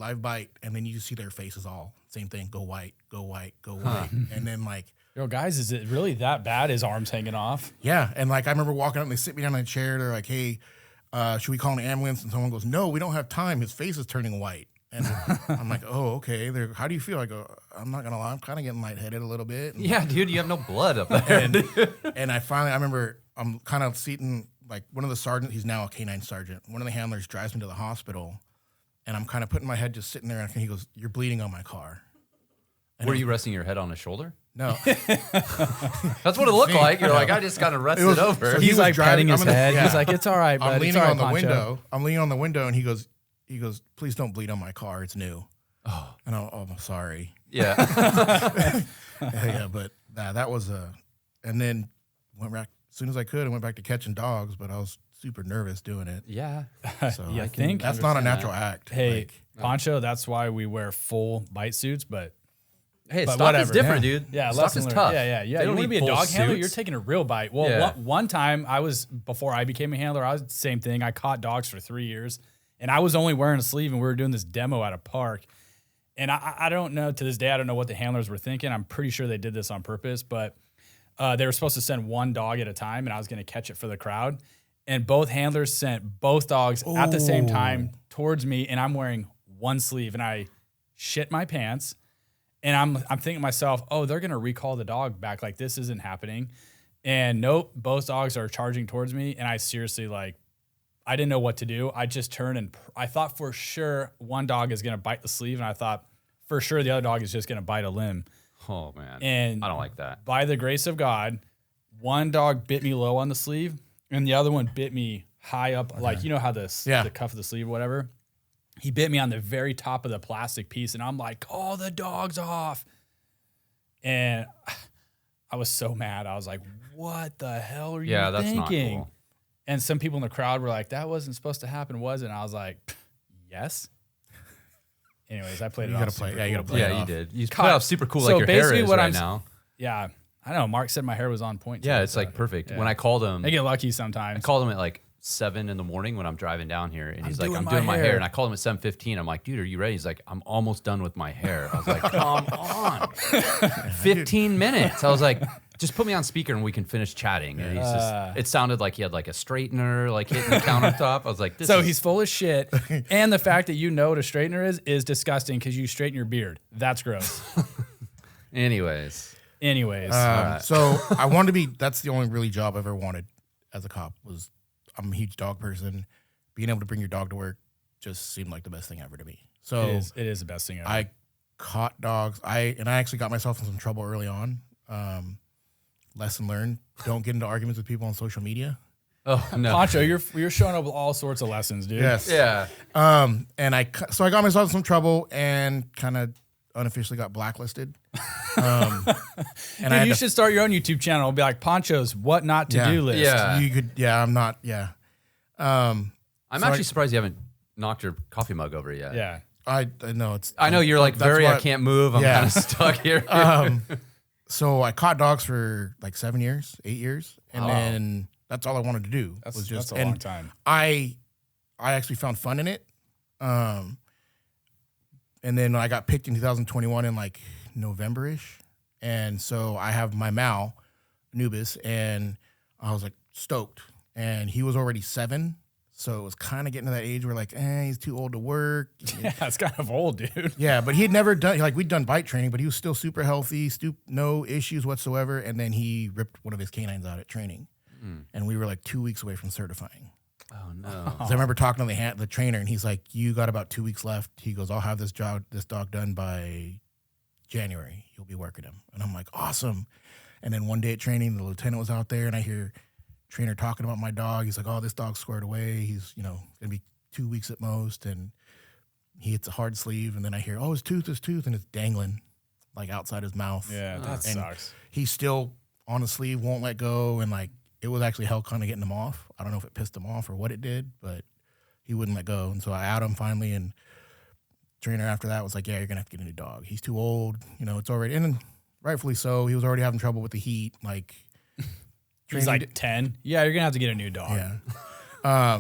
Speaker 1: and then you just see their faces all, same thing, go white, go white, go white. And then like,
Speaker 4: yo, guys, is it really that bad? His arm's hanging off?
Speaker 1: Yeah, and like I remember walking up, and they sit me down in a chair, they're like, hey, should we call an ambulance? And someone goes, no, we don't have time, his face is turning white. And I'm like, oh, okay. How do you feel? I go, I'm not gonna lie, I'm kind of getting lightheaded a little bit.
Speaker 3: Yeah, dude, you have no blood up there.
Speaker 1: And I remember I'm kind of seating, like one of the sergeants, he's now a K-9 sergeant. One of the handlers drives me to the hospital, and I'm kind of putting my head just sitting there, and he goes, you're bleeding on my car. And
Speaker 3: Were you resting your head on his shoulder?
Speaker 1: No.
Speaker 3: That's what it looked like. You're like, I just kind of rested over.
Speaker 4: So he's like patting his head. Yeah. He's like, it's all right, bud.
Speaker 1: I'm leaning on the window. I'm leaning on the window, and he goes, please don't bleed on my car. It's new. Oh. And I'm sorry.
Speaker 3: Yeah.
Speaker 1: Yeah, but that was and then went back as soon as I could. I went back to catching dogs, but I was super nervous doing it.
Speaker 3: Yeah.
Speaker 1: So
Speaker 4: I think
Speaker 1: that's not a natural act.
Speaker 4: Hey, Pancho, that's why we wear full bite suits, but
Speaker 3: hey, stock is different, dude.
Speaker 4: Yeah,
Speaker 3: stock is tough.
Speaker 4: Yeah. You want to be a dog handler, you're taking a real bite. Well, one time before I became a handler, I was the same thing. I caught dogs for 3 years, and I was only wearing a sleeve, and we were doing this demo at a park. And I don't know, to this day, I don't know what the handlers were thinking. I'm pretty sure they did this on purpose, but they were supposed to send one dog at a time, and I was going to catch it for the crowd. And both handlers sent both dogs at the same time towards me, and I'm wearing one sleeve, and I shit my pants. And I'm thinking to myself, oh, they're going to recall the dog back. Like, this isn't happening. And nope, both dogs are charging towards me. And I seriously, I didn't know what to do. I just turned, and I thought for sure one dog is going to bite the sleeve. And I thought for sure the other dog is just going to bite a limb.
Speaker 3: Oh, man.
Speaker 4: And
Speaker 3: I don't like that.
Speaker 4: By the grace of God, one dog bit me low on the sleeve, and the other one bit me high up. Okay. Like, you know how the cuff of the sleeve or whatever? He bit me on the very top of the plastic piece, and I'm like, call the dogs off. And I was so mad. I was like, what the hell are you thinking?
Speaker 3: Yeah, that's not cool.
Speaker 4: And some people in the crowd were like, that wasn't supposed to happen, was it? And I was like, yes. Anyways, I played it off.
Speaker 1: You gotta play it off.
Speaker 3: You did. You played off super cool, like your hair is right now.
Speaker 4: Yeah. I know. Mark said my hair was on point.
Speaker 3: Yeah, it's like perfect. Yeah. When I called him.
Speaker 4: I get lucky sometimes.
Speaker 3: I called him at like 7 a.m. when I'm driving down here, and he's like, I'm doing my hair. And I called him at 7:15. I'm like, dude, are you ready? He's like, I'm almost done with my hair. I was like, come on. 15 minutes. I was like, just put me on speaker and we can finish chatting. And he's just, it sounded like he had like a straightener, like hitting the countertop. I was like,
Speaker 4: he's full of shit. And the fact that you know what a straightener is disgusting because you straighten your beard. That's gross.
Speaker 3: Anyways.
Speaker 4: Right.
Speaker 1: So I wanted to be, that's the only really job I ever wanted as a cop was, I'm a huge dog person. Being able to bring your dog to work just seemed like the best thing ever to me. So
Speaker 4: it is the best thing ever.
Speaker 1: I caught dogs. I actually got myself in some trouble early on. Lesson learned: don't get into arguments with people on social media.
Speaker 4: Oh no, Pancho, you're showing up with all sorts of lessons, dude.
Speaker 1: Yes.
Speaker 3: Yeah.
Speaker 1: And I got myself in some trouble and kind of unofficially got blacklisted.
Speaker 4: And you should start your own YouTube channel. It'll be like Pancho's what not to do list.
Speaker 3: Yeah.
Speaker 1: You could. Yeah. I'm not. Yeah.
Speaker 3: I'm actually surprised you haven't knocked your coffee mug over yet.
Speaker 4: Yeah.
Speaker 1: I know it's.
Speaker 3: I know you're like I can't move. I'm kind of stuck here.
Speaker 1: So I caught dogs for like 7 years, 8 years, and then that's all I wanted to do.
Speaker 4: That's a long time.
Speaker 1: I actually found fun in it. And then I got picked in 2021 in like November-ish. And so I have my Mal, Anubis, and I was like stoked. And he was already 7. So it was kind of getting to that age where like, he's too old to work.
Speaker 4: Yeah, it's kind of old, dude.
Speaker 1: Yeah, but he had never done, like we'd done bite training, but he was still super healthy, no issues whatsoever. And then he ripped one of his canines out at training. And we were like 2 weeks away from certifying.
Speaker 3: Oh, no.
Speaker 1: So I remember talking to the trainer, and he's like, you got about 2 weeks left. He goes, I'll have this dog done by January. You'll be working him. And I'm like, awesome. And then one day at training, the lieutenant was out there, and I hear trainer talking about my dog. He's like, oh, this dog's squared away. He's, going to be 2 weeks at most, and he hits a hard sleeve, and then I hear, oh, his tooth, and it's dangling like outside his mouth.
Speaker 4: Yeah, that sucks.
Speaker 1: He's still on the sleeve, won't let go, and like it was actually hell kind of getting him off. I don't know if it pissed him off or what it did, but he wouldn't let go. And so I out him finally, and trainer after that was like, yeah, you're gonna have to get a new dog. He's too old, it's already, and rightfully so. He was already having trouble with the heat. Like
Speaker 4: he's like 10. Yeah, you're gonna have to get a new dog.
Speaker 1: Yeah.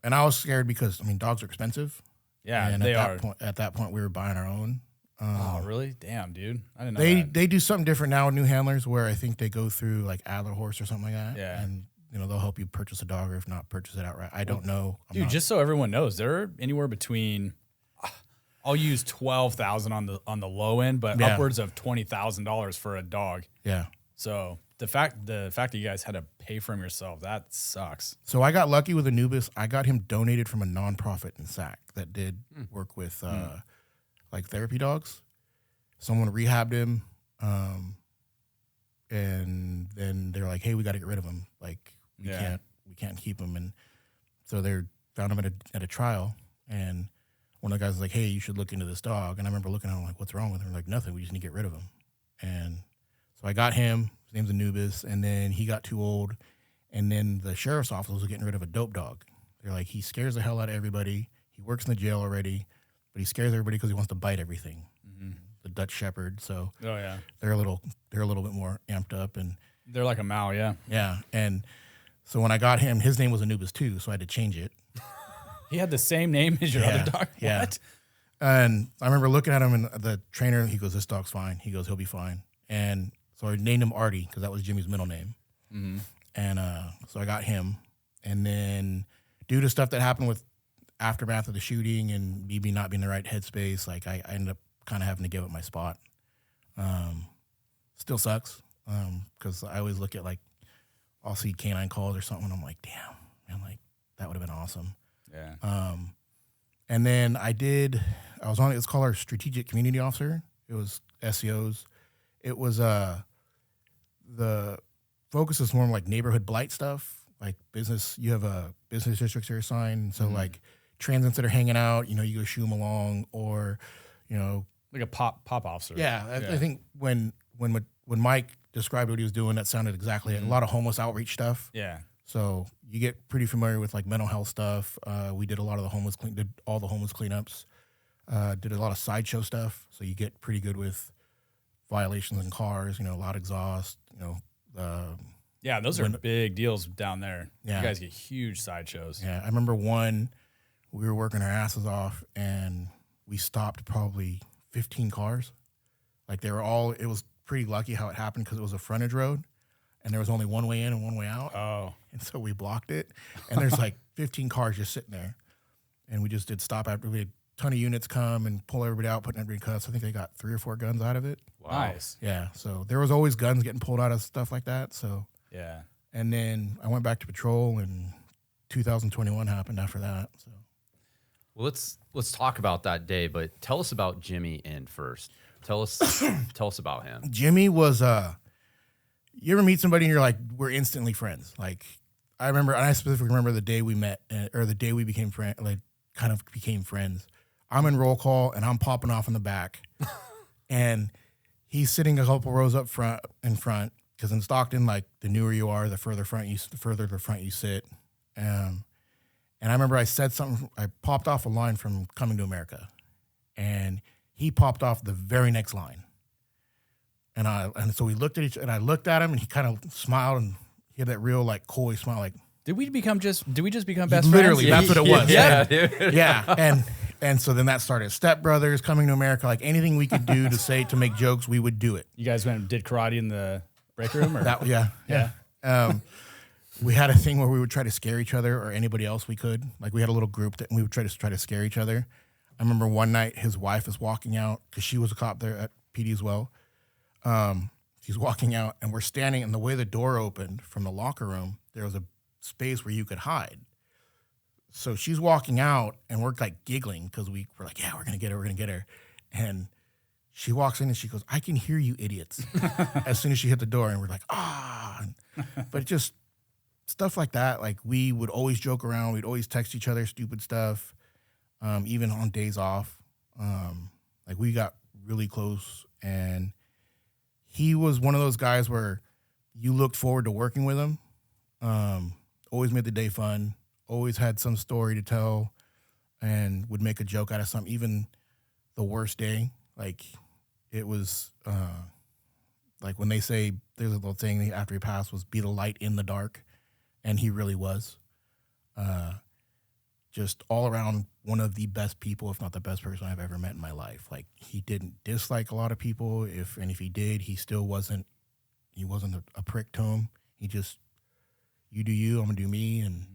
Speaker 1: And I was scared because dogs are expensive.
Speaker 4: Yeah,
Speaker 1: and
Speaker 4: they
Speaker 1: at that point, we were buying our own.
Speaker 4: Oh, really? Damn, dude. I didn't know that.
Speaker 1: They do something different now with new handlers where I think they go through like Adler Horse or something like that.
Speaker 4: Yeah.
Speaker 1: And, they'll help you purchase a dog, or if not, purchase it outright. I don't know.
Speaker 4: Dude, just so everyone knows, they're anywhere between, I'll use $12,000 on the low end, but upwards of $20,000 for a dog.
Speaker 1: Yeah.
Speaker 4: So the fact that you guys had to pay for him yourself, that sucks.
Speaker 1: So I got lucky with Anubis. I got him donated from a nonprofit in Sac that did work with like therapy dogs. Someone rehabbed him, and then they're like, "Hey, we got to get rid of him. Like we can't keep him." And so they found him at a trial, and one of the guys was like, "Hey, you should look into this dog." And I remember looking at him like, "What's wrong with him?" Like, "Nothing. We just need to get rid of him." And so I got him. His name's Anubis, and then he got too old, and then the sheriff's office was getting rid of a dope dog. They're like, he scares the hell out of everybody. He works in the jail already, but he scares everybody because he wants to bite everything. Mm-hmm. The Dutch Shepherd, so they're a little bit more amped up, and
Speaker 4: they're like a Mao,
Speaker 1: yeah. And so when I got him, his name was Anubis too, so I had to change it.
Speaker 4: He had the same name as your other dog.
Speaker 1: Yeah.
Speaker 4: What?
Speaker 1: And I remember looking at him, and the trainer, he goes, "This dog's fine." He goes, "He'll be fine." And so I named him Artie because that was Jimmy's middle name. Mm-hmm. And so I got him. And then due to stuff that happened with aftermath of the shooting and me not being in the right headspace, like I ended up kind of having to give up my spot. Still sucks because I always look at like, I'll see canine calls or something, and I'm like, damn, man, like that would have been awesome.
Speaker 4: Yeah.
Speaker 1: And then it's called our strategic community officer. It was SEOs. It was the focus is more like neighborhood blight stuff, like business. You have a business districts are assigned, so like transits that are hanging out, you go shoo them along, or
Speaker 4: like a pop officer.
Speaker 1: Yeah, I think when Mike described what he was doing, that sounded exactly a lot of homeless outreach stuff.
Speaker 4: Yeah.
Speaker 1: So you get pretty familiar with like mental health stuff. We did a lot of did all the homeless cleanups. Did a lot of sideshow stuff. So you get pretty good with violations in cars, loud exhaust,
Speaker 4: yeah, those are big deals down there.
Speaker 1: Yeah.
Speaker 4: You guys get huge sideshows.
Speaker 1: Yeah, I remember we were working our asses off, and we stopped probably 15 cars. Like it was pretty lucky how it happened because it was a frontage road, and there was only one way in and one way out.
Speaker 4: Oh.
Speaker 1: And so we blocked it, and there's like 15 cars just sitting there. And we just did stop after we had a ton of units come and pull everybody out, putting everybody in cuffs. I think they got 3 or 4 guns out of it.
Speaker 4: Wow. Nice.
Speaker 1: Yeah, so there was always guns getting pulled out of stuff like that. So
Speaker 4: yeah.
Speaker 1: And then I went back to patrol, and 2021 happened after that. So,
Speaker 3: well, let's talk about that day, but tell us about Jimmy in first. Tell us about him.
Speaker 1: Jimmy was you ever meet somebody and you're like, we're instantly friends. Like I specifically remember the day we met, or the day we became friends, like kind of became friends. I'm in roll call and I'm popping off in the back, and he's sitting a couple rows up in front. Because in Stockton, like the newer you are, the further the front you sit. And I remember I said something. I popped off a line from Coming to America, and he popped off the very next line. And so we looked at and I looked at him, and he kind of smiled, and he had that real like coy smile, like.
Speaker 4: Did we just become best
Speaker 1: literally,
Speaker 4: friends?
Speaker 1: that's what it was.
Speaker 3: Yeah, dude.
Speaker 1: Yeah, and so then that started. Step Brothers, Coming to America, like anything we could do to make jokes, we would do it.
Speaker 4: You guys went and did karate in the break room? Or?
Speaker 1: Yeah. We had a thing where we would try to scare each other or anybody else we could. Like we had a little group that we would try to scare each other. I remember one night his wife was walking out because she was a cop there at PD as well. She's walking out, and we're standing, and the way the door opened from the locker room, there was a space where you could hide. So she's walking out, and we're like giggling because we're like, yeah, we're gonna get her, and she walks in and she goes, "I can hear you idiots." As soon as she hit the door, and we're like, but just stuff like that. Like we would always joke around. We'd always text each other stupid stuff, even on days off. Like we got really close, and he was one of those guys where you looked forward to working with him. Always made the day fun. Always had some story to tell, and would make a joke out of something. Even the worst day, like it was, like when they say there's a little thing after he passed was be the light in the dark, and he really was. Just all around one of the best people, if not the best person I've ever met in my life. Like he didn't dislike a lot of people. If he did, he still wasn't. He wasn't a prick to him. He just, you do you, I'm gonna do me, and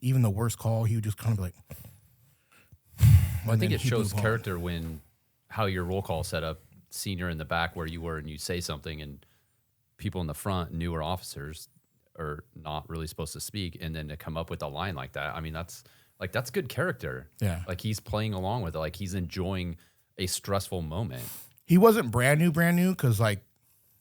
Speaker 1: even the worst call, he would just kind of be like.
Speaker 3: Well, I think it shows character when how your roll call set up. Senior in the back where you were, and you say something, and people in the front, newer officers, are not really supposed to speak, and then to come up with a line like that. I mean, that's good character. Yeah, like he's playing along with it, like he's enjoying a stressful moment.
Speaker 1: He wasn't brand new, because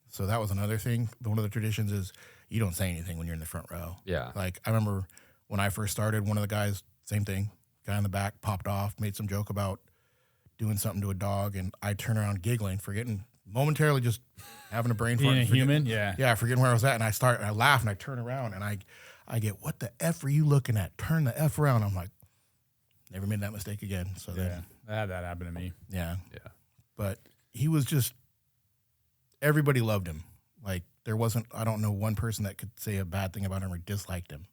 Speaker 1: so that was another thing. One of the traditions is you don't say anything when you're in the front row.
Speaker 3: Yeah,
Speaker 1: like I remember when I first started, one of the guys, same thing, guy in the back popped off, made some joke about doing something to a dog, and I turn around giggling, forgetting momentarily, just having a brain fart.
Speaker 4: Being a human, yeah,
Speaker 1: forgetting where I was at, and I laugh, and I turn around, and I get, what the F are you looking at? Turn the F around. I'm like, never made that mistake again. So
Speaker 4: yeah, I had that happen to me.
Speaker 1: Yeah. But he was just, everybody loved him. Like there wasn't, I don't know one person that could say a bad thing about him or disliked him.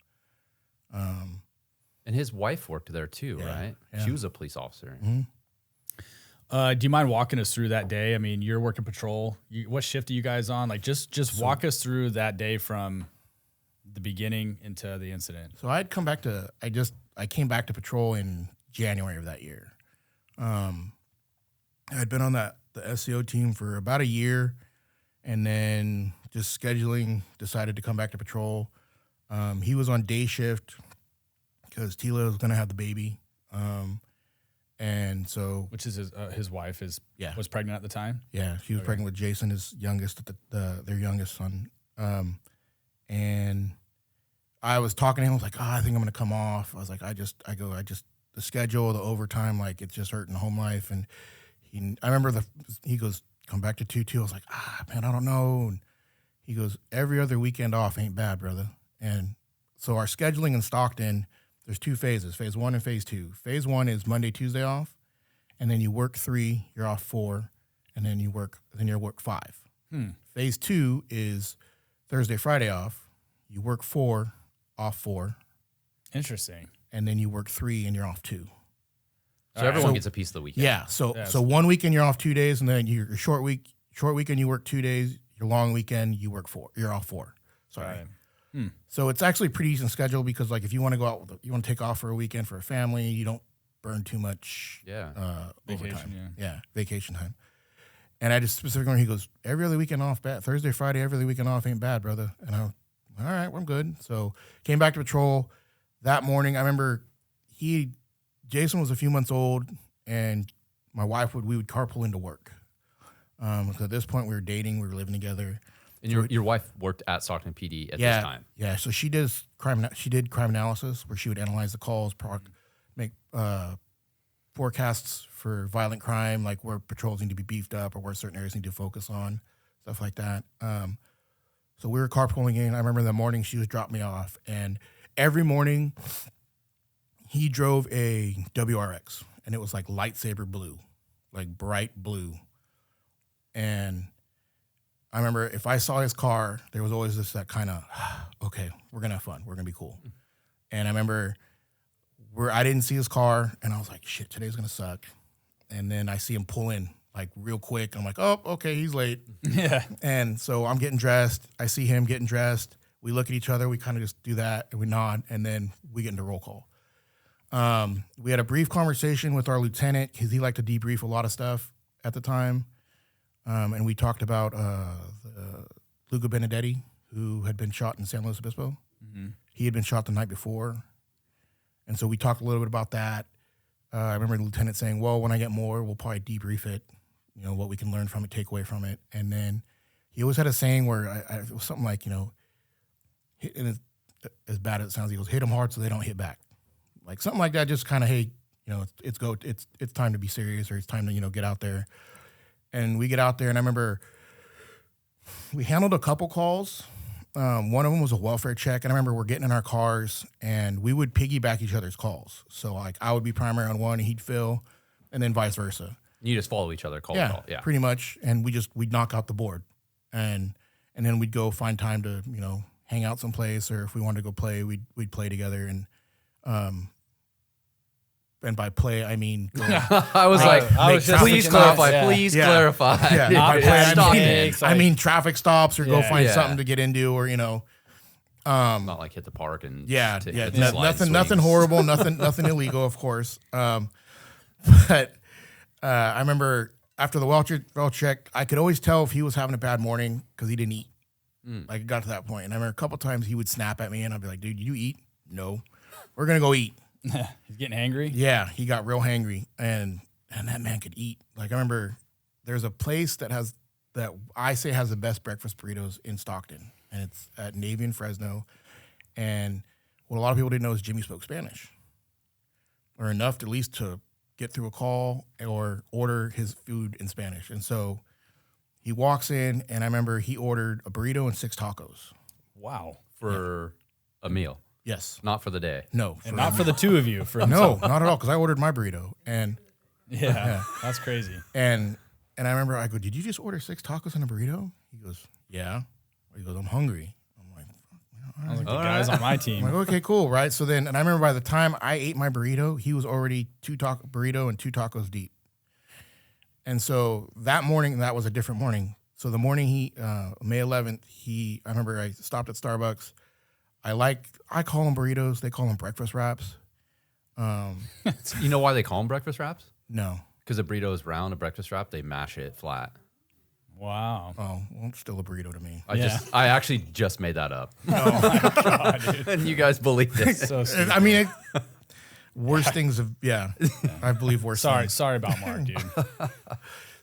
Speaker 3: And his wife worked there too, right? Yeah. She was a police officer.
Speaker 1: Mm-hmm.
Speaker 4: Do you mind walking us through that day? I mean, you're working patrol. What shift are you guys on? Like, just walk us through that day from the beginning into the incident.
Speaker 1: So I came back to patrol in January of that year. I had been on the SCO team for about a year, and then just scheduling, decided to come back to patrol. He was on day shift because Tila was going to have the baby. And so,
Speaker 4: which is his wife was pregnant at the time.
Speaker 1: Yeah, she was pregnant with Jason, his youngest, their youngest son. And I was talking to him. I was like, I think I'm gonna come off. I was like, the schedule, the overtime, like it's just hurting home life. And I remember he goes, come back to 2-2. I was like, man, I don't know. And he goes, every other weekend off ain't bad, brother. And so our scheduling in Stockton, there's 2 phases, phase 1 and phase 2. Phase 1 is Monday, Tuesday off, and then you work 3, you're off 4, and then you work 5. Phase 2 is Thursday, Friday off, you work 4, off 4.
Speaker 4: Interesting.
Speaker 1: And then you work 3 and you're off 2.
Speaker 3: So everyone gets a piece of the weekend.
Speaker 1: Yeah. So 1 weekend you're off 2 days, and then your short weekend you work 2 days, your long weekend you work 4. You're off 4. Sorry.
Speaker 4: Right.
Speaker 1: So it's actually pretty decent schedule because, like, if you want to go out, you want to take off for a weekend for a family, you don't burn too much
Speaker 4: vacation,
Speaker 1: vacation time. And I just specifically, he goes, every other weekend off, bad. Thursday, Friday, every other weekend off ain't bad, brother. And I'm, all right, well, I'm good. So came back to patrol that morning. I remember Jason was a few months old, and my wife we would carpool into work. So at this point, we were dating, we were living together.
Speaker 3: And your wife worked at Stockton PD at this time.
Speaker 1: Yeah, so she did crime analysis where she would analyze the calls, make forecasts for violent crime, like where patrols need to be beefed up or where certain areas need to focus on, stuff like that. So we were carpooling in. I remember in the morning she was dropping me off, and every morning he drove a WRX, and it was like lightsaber blue, like bright blue. And I remember if I saw his car, there was always that kind of, okay, we're going to have fun. We're going to be cool. And I remember I didn't see his car, and I was like, shit, today's going to suck. And then I see him pull in like real quick. I'm like, oh, okay, he's late.
Speaker 4: Yeah.
Speaker 1: And so I'm getting dressed. I see him getting dressed. We look at each other. We kind of just do that, and we nod, and then we get into roll call. We had a brief conversation with our lieutenant because he liked to debrief a lot of stuff at the time. And we talked about Luca Benedetti, who had been shot in San Luis Obispo. Mm-hmm. He had been shot the night before. And so we talked a little bit about that. I remember the lieutenant saying, well, when I get more, we'll probably debrief it, what we can learn from it, take away from it. And then he always had a saying where it was something like, and as bad as it sounds. He goes, hit them hard so they don't hit back. Like something like that, just kind of, hey, you know, it's time to be serious, or it's time to, you know, get out there. And we get out there, and I remember we handled a couple calls. One of them was a welfare check, and I remember we're getting in our cars, and we would piggyback each other's calls. So like I would be primary on one, and he'd fill, and then vice versa.
Speaker 3: You just follow each other, call. Yeah,
Speaker 1: pretty much. And we'd knock out the board, and then we'd go find time to, you know, hang out someplace, or if we wanted to go play, we'd play together. And by play, I mean,
Speaker 3: I was like, please clarify, please clarify.
Speaker 1: Yeah, by play, I mean traffic stops, or go find something to get into, or, you know,
Speaker 3: not like hit the park and
Speaker 1: nothing horrible, nothing illegal, of course. But I remember after the well check, I could always tell if he was having a bad morning because he didn't eat. Like it got to that point, and I remember a couple times he would snap at me, and I'd be like, "Dude, you eat? No, we're gonna go eat."
Speaker 4: He's getting hangry.
Speaker 1: Yeah, he got real hangry, and that man could eat. Like I remember, there's a place that has the best breakfast burritos in Stockton, and it's at Navy in Fresno. And what a lot of people didn't know is Jimmy spoke Spanish, or enough at least to get through a call or order his food in Spanish. And so he walks in, and I remember he ordered a burrito and 6 tacos.
Speaker 4: Wow,
Speaker 3: for a meal.
Speaker 1: Yes.
Speaker 3: Not for the day.
Speaker 1: No.
Speaker 4: And not for the two of you.
Speaker 1: No, not at all, because I ordered my burrito. And
Speaker 4: yeah, that's crazy.
Speaker 1: And I remember I go, did you just order 6 tacos and a burrito? He goes, yeah. He goes, I'm hungry. I'm like,
Speaker 4: I was like, the guys on my team.
Speaker 1: I'm like, okay, cool, right? So then, and I remember by the time I ate my burrito, he was already burrito and 2 tacos deep. And so that morning, that was a different morning. So the morning May 11th, I remember I stopped at Starbucks. I call them burritos. They call them breakfast wraps.
Speaker 3: You know why they call them breakfast wraps?
Speaker 1: No.
Speaker 3: Because a burrito is round, a breakfast wrap, they mash it flat.
Speaker 4: Wow.
Speaker 1: Oh, well, it's still a burrito to me.
Speaker 3: I actually just made that up.
Speaker 4: Oh my God, dude.
Speaker 3: And you guys believed it.
Speaker 4: So stupid.
Speaker 1: I mean, worst things have, I believe worse things.
Speaker 4: Sorry about Mark, dude.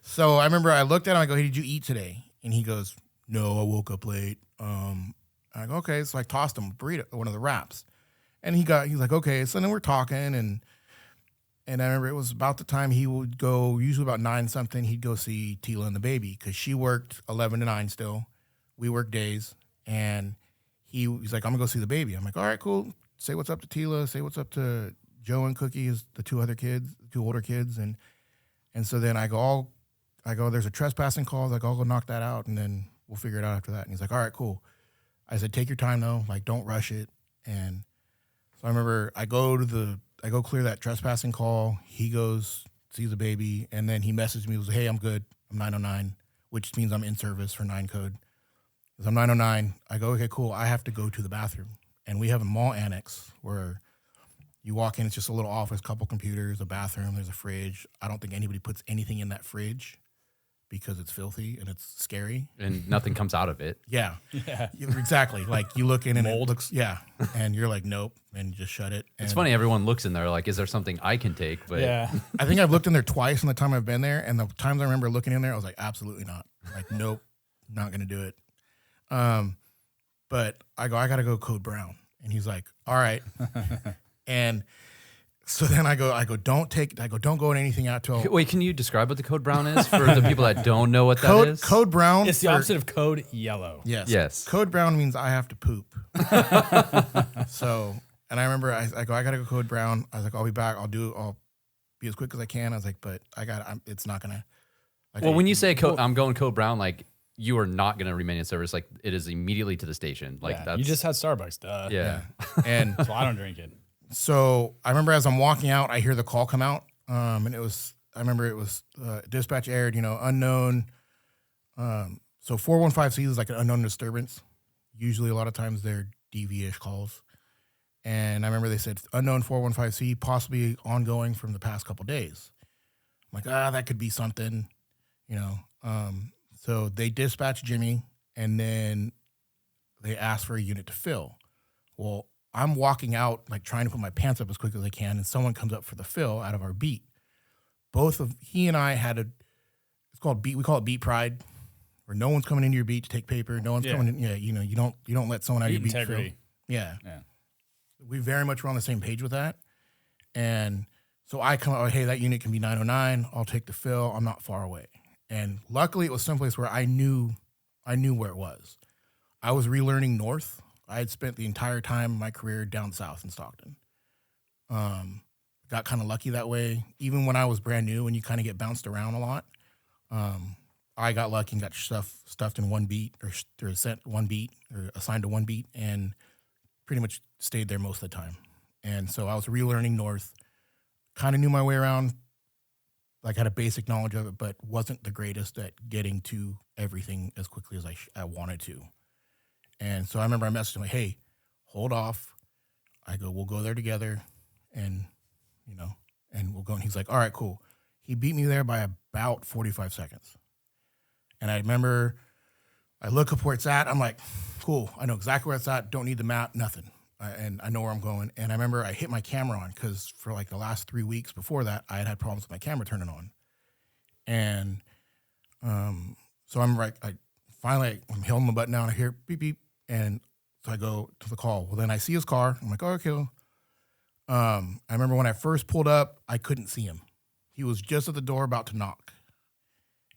Speaker 1: So I remember I looked at him, I go, hey, did you eat today? And he goes, no, I woke up late. I go, okay. So I tossed him a burrito, one of the wraps. And he's like, okay. So then we're talking, and I remember it was about the time he would go, usually about 9 something, he'd go see Tila and the baby, because she worked 11 to 9 still. We worked days. And he's like, I'm going to go see the baby. I'm like, all right, cool. Say what's up to Tila. Say what's up to Joe and Cookie, the 2 older kids. And so then I go, there's a trespassing call. Like, I'll go knock that out, and then we'll figure it out after that. And he's like, all right, cool. I said, take your time though. Like, don't rush it. And so I remember I go clear that trespassing call. He goes, sees the baby, and then he messaged me. He was like, hey, I'm good. I'm 909, which means I'm in service for 9 code. Because I'm 909. I go, okay, cool. I have to go to the bathroom. And we have a mall annex where you walk in, it's just a little office, couple computers, a bathroom, there's a fridge. I don't think anybody puts anything in that fridge because it's filthy and it's scary.
Speaker 3: And nothing comes out of it.
Speaker 1: Yeah. Exactly. Like you look in and mold. It looks, and you're like, nope, and you just shut it. And
Speaker 3: it's funny, everyone looks in there like, is there something I can take? But
Speaker 4: yeah.
Speaker 1: I think I've looked in there twice in the time I've been there, and the times I remember looking in there, I was like, absolutely not. Like, nope, not going to do it. But I got to go code brown. And he's like, all right. And so then I go, don't go in anything out till.
Speaker 3: Wait, can you describe what the code brown is for the people that don't know what that is?
Speaker 1: Code brown.
Speaker 4: It's the opposite of code yellow.
Speaker 1: Yes. Code brown means I have to poop. So, and I remember I go, I got to go code brown. I was like, I'll be back. I'll be as quick as I can. I was like, but it's not going to.
Speaker 3: Like, well, when you say I'm going code brown, like you are not going to remain in service. Like it is immediately to the station. Like that's.
Speaker 4: You just had Starbucks. Duh.
Speaker 3: Yeah.
Speaker 1: And
Speaker 4: so I don't drink it.
Speaker 1: So I remember as I'm walking out, I hear the call come out. And I remember it was dispatch aired, unknown. So 415C is like an unknown disturbance. Usually a lot of times they're DV-ish calls. And I remember they said unknown 415C, possibly ongoing from the past couple days. I'm like, that could be something, So they dispatched Jimmy, and then they asked for a unit to fill. Well, I'm walking out, like trying to put my pants up as quick as I can, and someone comes up for the fill out of our beat. He and I had it's called beat. We call it beat pride, where no one's coming into your beat to take paper. No one's coming in. Yeah, you don't let someone out of your beat
Speaker 4: integrity.
Speaker 1: fill. Yeah.
Speaker 4: Yeah.
Speaker 1: We very much were on the same page with that. And so I come out, hey, that unit can be 909. I'll take the fill. I'm not far away. And luckily it was someplace where I knew where it was. I was relearning north. I had spent the entire time of my career down south in Stockton. Got kind of lucky that way. Even when I was brand new and you kind of get bounced around a lot, I got lucky and got stuffed in one beat or sent one beat or assigned to one beat and pretty much stayed there most of the time. And so I was relearning north, kind of knew my way around, like had a basic knowledge of it, but wasn't the greatest at getting to everything as quickly as I wanted to. And so I remember I messaged him like, hey, hold off. I go, we'll go there together and, and we'll go. And he's like, all right, cool. He beat me there by about 45 seconds. And I remember I look up where it's at. I'm like, cool. I know exactly where it's at. Don't need the map, nothing. And I know where I'm going. And I remember I hit my camera on because for like the last 3 weeks before that, I had problems with my camera turning on. And so I'm like, I'm holding the button down. I hear beep, beep. And so I go to the call. Well, then I see his car. I'm like, oh, okay. I remember when I first pulled up, I couldn't see him. He was just at the door about to knock.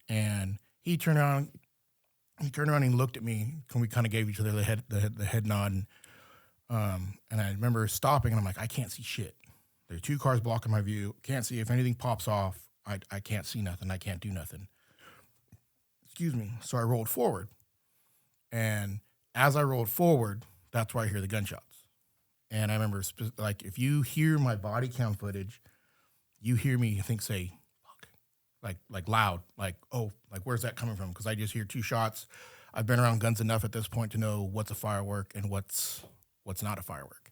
Speaker 1: And he turned around and he looked at me. And we kind of gave each other the head nod. And I remember stopping and I'm like, I can't see shit. There are 2 cars blocking my view. Can't see. If anything pops off, I can't see nothing. I can't do nothing. Excuse me. So I rolled forward. And as I rolled forward, that's where I hear the gunshots. And I remember, like, if you hear my body cam footage, you hear me, I think, say, fuck, like loud, like, oh, like, where's that coming from? Because I just hear 2 shots. I've been around guns enough at this point to know what's a firework and what's not a firework.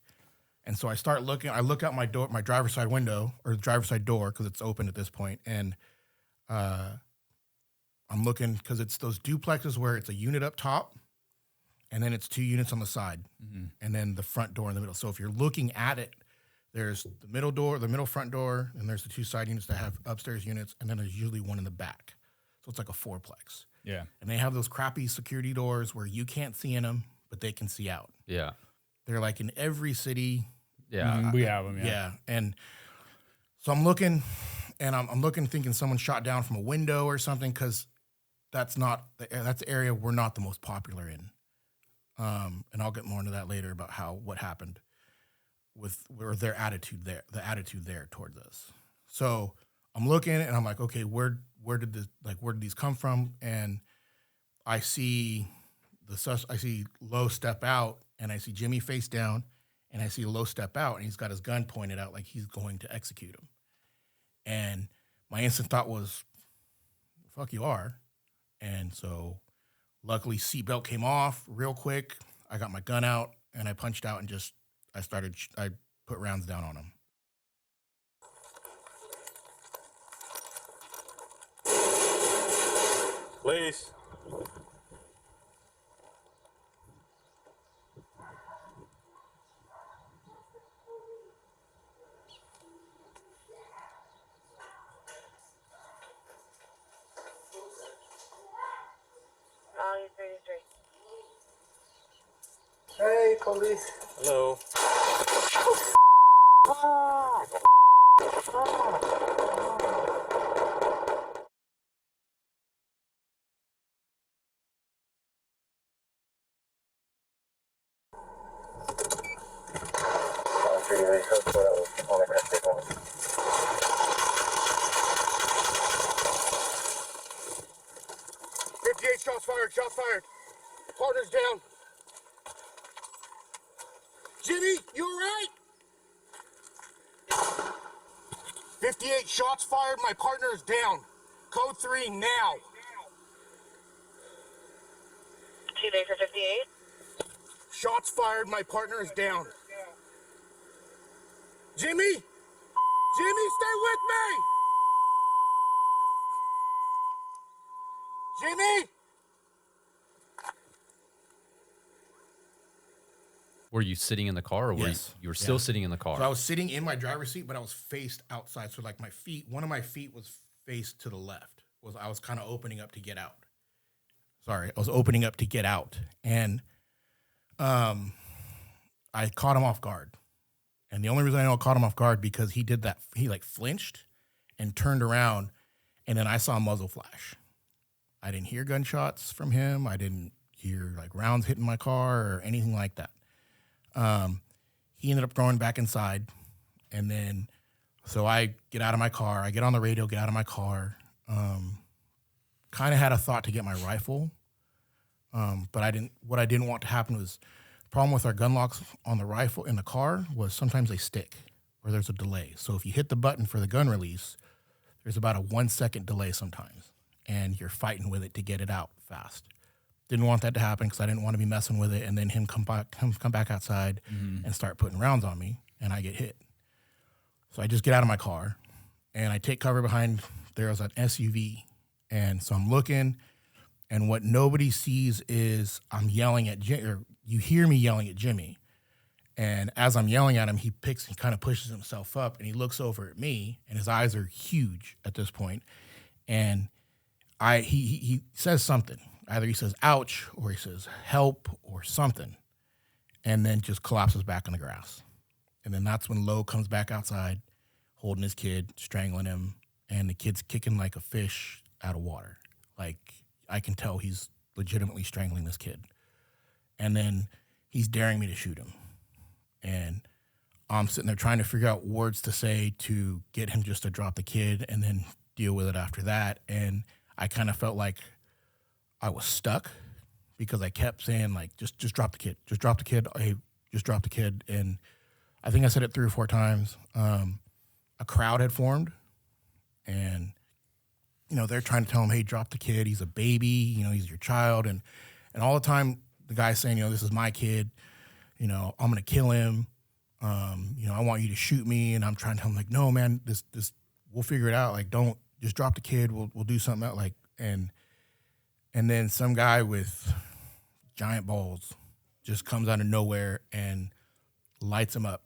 Speaker 1: And so I start looking. I look out my driver's side window or the driver's side door because it's open at this point, and I'm looking because it's those duplexes where it's a unit up top, and then it's 2 units on the side, and then the front door in the middle. So if you're looking at it, there's the middle door, the middle front door, and there's the 2 side units that have upstairs units, and then there's usually one in the back. So it's like a 4-plex.
Speaker 4: Yeah.
Speaker 1: And they have those crappy security doors where you can't see in them, but they can see out.
Speaker 3: Yeah.
Speaker 1: They're like in every city.
Speaker 3: Yeah.
Speaker 4: We have them.
Speaker 1: Yeah. And so I'm looking, and I'm looking, thinking someone shot down from a window or something, because that's the area we're not the most popular in. And I'll get more into that later about what happened or their attitude there, the attitude there towards us. So I'm looking and I'm like, okay, where did these come from? And I see I see Lowe step out, and I see Jimmy face down, and I see Lowe step out, and he's got his gun pointed out like he's going to execute him. And my instant thought was, fuck you are. And so luckily seatbelt came off real quick. I got my gun out and I punched out and I put rounds down on him.
Speaker 2: Please.
Speaker 5: Hey, police.
Speaker 2: Hello. Shots fired. Partner's down. Jimmy, you all right? 58 shots fired. My partner is down. Code 3 now.
Speaker 6: Too late for 58.
Speaker 2: Shots fired. My partner is down. Jimmy! Jimmy, stay with me! Jimmy!
Speaker 3: Were you sitting in the car, or were
Speaker 1: Yes.
Speaker 3: you were still sitting in the car?
Speaker 1: So I was sitting in my driver's seat, but I was faced outside. So like one of my feet was faced to the left. I was kind of opening up to get out. Sorry, I was opening up to get out. And I caught him off guard. And the only reason I know I caught him off guard because he did that. He like flinched and turned around, and then I saw a muzzle flash. I didn't hear gunshots from him. I didn't hear like rounds hitting my car or anything like that. He ended up going back inside, and then so I get out of my car. I get on the radio, get out of my car. Kind of had a thought to get my rifle, but I didn't. What I didn't want to happen was the problem with our gun locks on the rifle in the car was sometimes they stick or there's a delay. So if you hit the button for the gun release, there's about a 1 second delay sometimes, and you're fighting with it to get it out fast. Didn't want that to happen because I didn't want to be messing with it, and then him come back outside and start putting rounds on me, and I get hit. So I just get out of my car, and I take cover behind. There was an SUV, and so I'm looking, and what nobody sees is I'm yelling at Jimmy, or you hear me yelling at Jimmy, and as I'm yelling at him, he kind of pushes himself up, and he looks over at me, and his eyes are huge at this point, and he says something. Either he says, ouch, or he says, help, or something, and then just collapses back on the grass. And then that's when Lowe comes back outside, holding his kid, strangling him, and the kid's kicking like a fish out of water. Like, I can tell he's legitimately strangling this kid. And then he's daring me to shoot him. And I'm sitting there trying to figure out words to say to get him just to drop the kid and then deal with it after that. And I kind of felt like I was stuck because I kept saying, like, just drop the kid. Just drop the kid. Hey, just drop the kid. And I think I said it 3 or 4 times. A crowd had formed, and, you know, they're trying to tell him, hey, drop the kid. He's a baby. You know, he's your child. And all the time, the guy's saying, you know, this is my kid. You know, I'm going to kill him. You know, I want you to shoot me. And I'm trying to tell him, like, no, man, this we'll figure it out. Like, don't just drop the kid. We'll do something else. Like, and then some guy with giant balls just comes out of nowhere and lights him up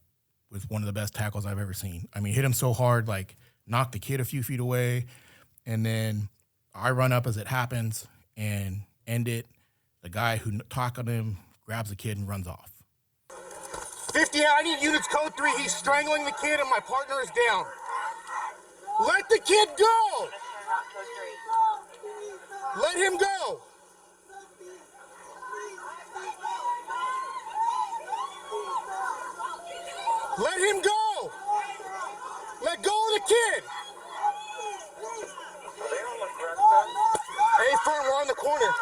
Speaker 1: with one of the best tackles I've ever seen. I mean, hit him so hard, like knocked the kid a few feet away. And then I run up as it happens and end it. The guy who tackled him grabs the kid and runs off.
Speaker 2: 50, I need units code 3. He's strangling the kid and my partner is down. Let the kid go! Let him go! Let him go! Let go of the kid! Hey, Fern, we're on the corner.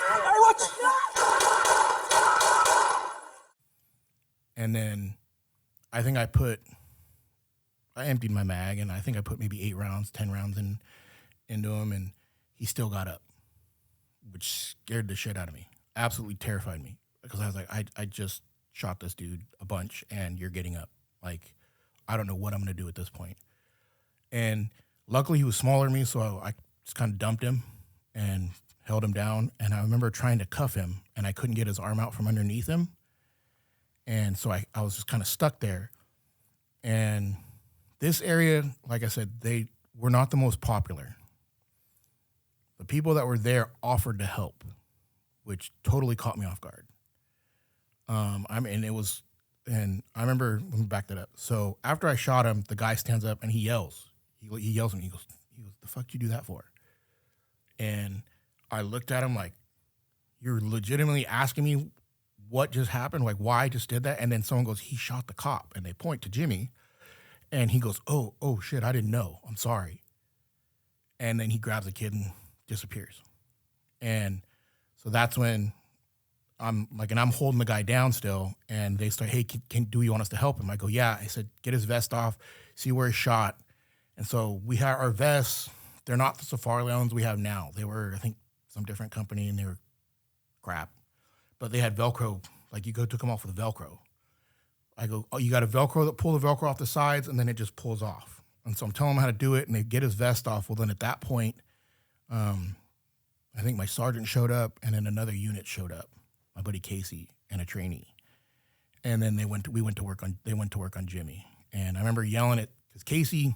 Speaker 2: Hey, watch!
Speaker 1: And then I think I emptied my mag, and I think I put maybe 8 rounds, 10 rounds into him, and he still got up, which scared the shit out of me. Absolutely terrified me, because I was like, I just shot this dude a bunch, and you're getting up. Like, I don't know what I'm going to do at this point. And luckily he was smaller than me, so I just kind of dumped him and held him down. And I remember trying to cuff him, and I couldn't get his arm out from underneath him. And so I was just kind of stuck there. And this area, like I said, they were not the most popular. The people that were there offered to help, which totally caught me off guard. And I remember, let me back that up. So after I shot him, the guy stands up and he yells. He yells at me. He goes, the fuck did you do that for? And I looked at him like, you're legitimately asking me what just happened? Like, why I just did that? And then someone goes, he shot the cop. And they point to Jimmy. And he goes, oh shit, I didn't know. I'm sorry. And then he grabs the kid and disappears. And so that's when I'm holding the guy down still. And they start, hey, do you want us to help him? I go, yeah. I said, get his vest off, see where he's shot. And so we have our vests. They're not the Safari ones we have now. They were, I think, some different company, and they were crap. But they had Velcro, like you took them off with Velcro. I go, oh, you got a Velcro that pull the Velcro off the sides, and then it just pulls off. And so I'm telling him how to do it, and they get his vest off. Well, then at that point, I think my sergeant showed up, and then another unit showed up, my buddy Casey and a trainee. And then they went to work on Jimmy. And I remember yelling at, because Casey,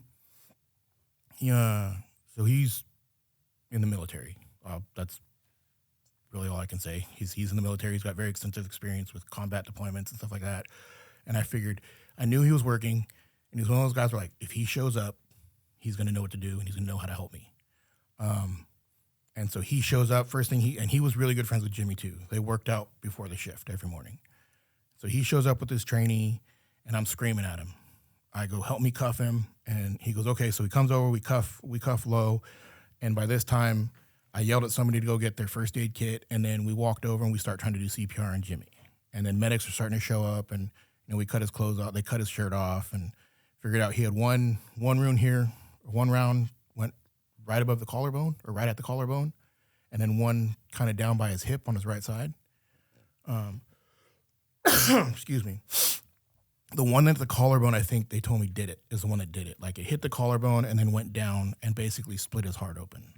Speaker 1: so he's in the military, That's really all I can say. He's in the military. He's got very extensive experience with combat deployments and stuff like that. And I knew he was working, and he's one of those guys where, like, if he shows up, he's going to know what to do, and he's going to know how to help me. And so he shows up, first thing he was really good friends with Jimmy too. They worked out before the shift every morning. So he shows up with his trainee, and I'm screaming at him. I go, help me cuff him. And he goes, okay. So he comes over, we cuff low. And by this time, I yelled at somebody to go get their first aid kit. And then we walked over and we start trying to do CPR on Jimmy. And then medics are starting to show up, and we cut his clothes off. They cut his shirt off and figured out he had one wound here. One round went right above the collarbone, or right at the collarbone, and then one kind of down by his hip on his right side. Excuse me. The one at the collarbone, I think they told me is the one that did it. Like, it hit the collarbone and then went down and basically split his heart open.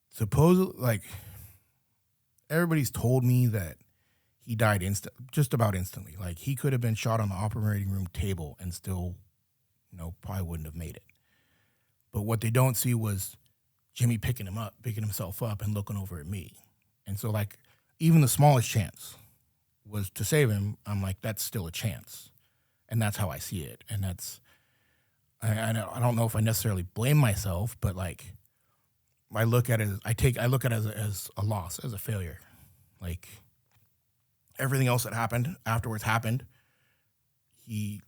Speaker 1: Supposedly, like, everybody's told me that he died just about instantly. Like, he could have been shot on the operating room table and still, probably wouldn't have made it. But what they don't see was Jimmy picking himself up and looking over at me. And so, like, even the smallest chance was to save him. I'm like, that's still a chance. And that's how I see it. And I don't know if I necessarily blame myself, but, like, I look at it as a loss, as a failure. Like, everything else that happened afterwards happened.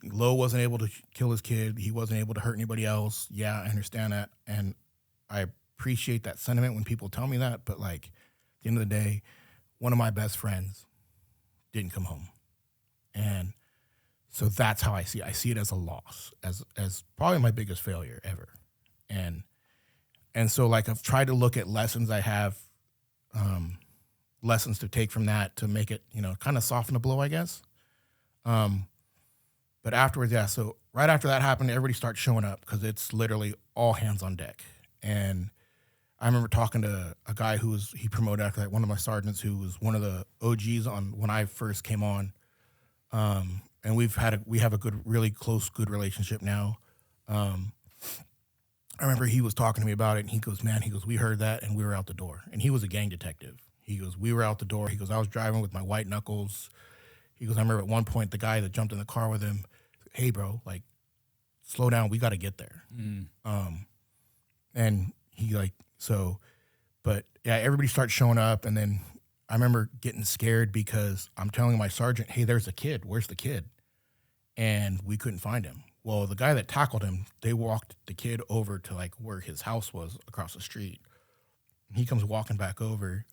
Speaker 1: Lowe wasn't able to kill his kid. He wasn't able to hurt anybody else. Yeah, I understand that. And I appreciate that sentiment when people tell me that. But, like, at the end of the day, one of my best friends didn't come home. And so that's how I see it. I see it as a loss, as probably my biggest failure ever. And so, like, I've tried to look at lessons I have, lessons to take from that to make it, kind of soften the blow, I guess. But afterwards, yeah, so right after that happened, everybody starts showing up because it's literally all hands on deck. And I remember talking to a guy he promoted after that, one of my sergeants who was one of the OGs on when I first came on. And we have a really close, good relationship now. I remember he was talking to me about it, and he goes, we heard that, and we were out the door. And he was a gang detective. He goes, we were out the door. He goes, I was driving with my white knuckles. He goes, I remember at one point, the guy that jumped in the car with him, hey, bro, like, slow down. We got to get there. And he, like, but yeah, everybody starts showing up. And then I remember getting scared because I'm telling my sergeant, hey, there's a kid. Where's the kid? And we couldn't find him. Well, the guy that tackled him, they walked the kid over to, like, where his house was across the street. He comes walking back over,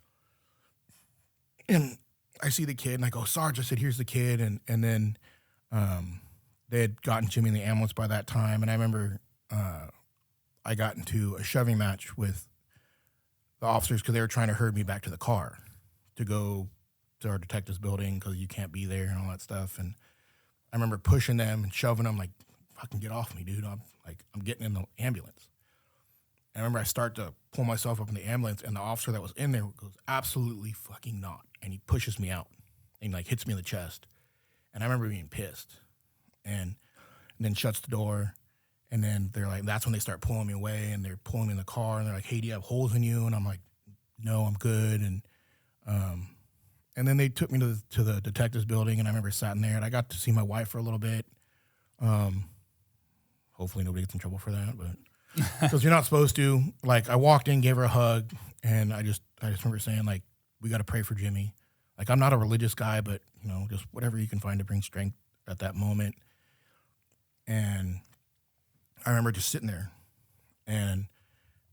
Speaker 1: and I see the kid, and I go, Sarge, I said, here's the kid. And then they had gotten Jimmy in the ambulance by that time. And I remember I got into a shoving match with the officers because they were trying to herd me back to the car to go to our detective's building because you can't be there and all that stuff. And I remember pushing them and shoving them, like, fucking get off me, dude. I'm getting in the ambulance. And I remember I start to pull myself up in the ambulance, and the officer that was in there goes, absolutely fucking not. And he pushes me out and, like, hits me in the chest. And I remember being pissed. And then shuts the door. And then they're like, that's when they start pulling me away, and they're pulling me in the car, and they're like, hey, do you have holes in you? And I'm like, no, I'm good. And then they took me to the detective's building, and I remember sitting there, and I got to see my wife for a little bit. Hopefully nobody gets in trouble for that, but because you're not supposed to. Like, I walked in, gave her a hug, and I just remember saying, like, we got to pray for Jimmy. Like, I'm not a religious guy, but, just whatever you can find to bring strength at that moment. And I remember just sitting there, and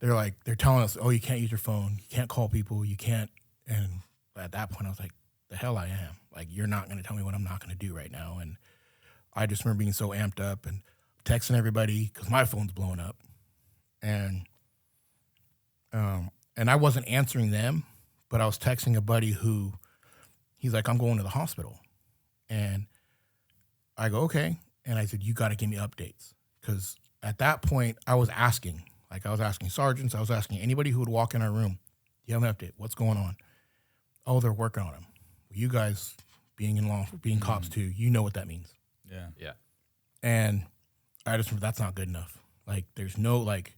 Speaker 1: they're telling us, oh, you can't use your phone, you can't call people, you can't. And at that point, I was like, the hell I am. Like, you're not going to tell me what I'm not going to do right now. And I just remember being so amped up and texting everybody because my phone's blowing up. And I wasn't answering them, but I was texting a buddy who, he's like, I'm going to the hospital. And I go, okay. And I said, you got to give me updates. Because at that point, I was asking sergeants, I was asking anybody who would walk in our room, do you have an update? What's going on? Oh, they're working on him. Well, you guys being in law, being cops too, you know what that means.
Speaker 4: Yeah.
Speaker 1: And I just remember that's not good enough. Like, there's no, like,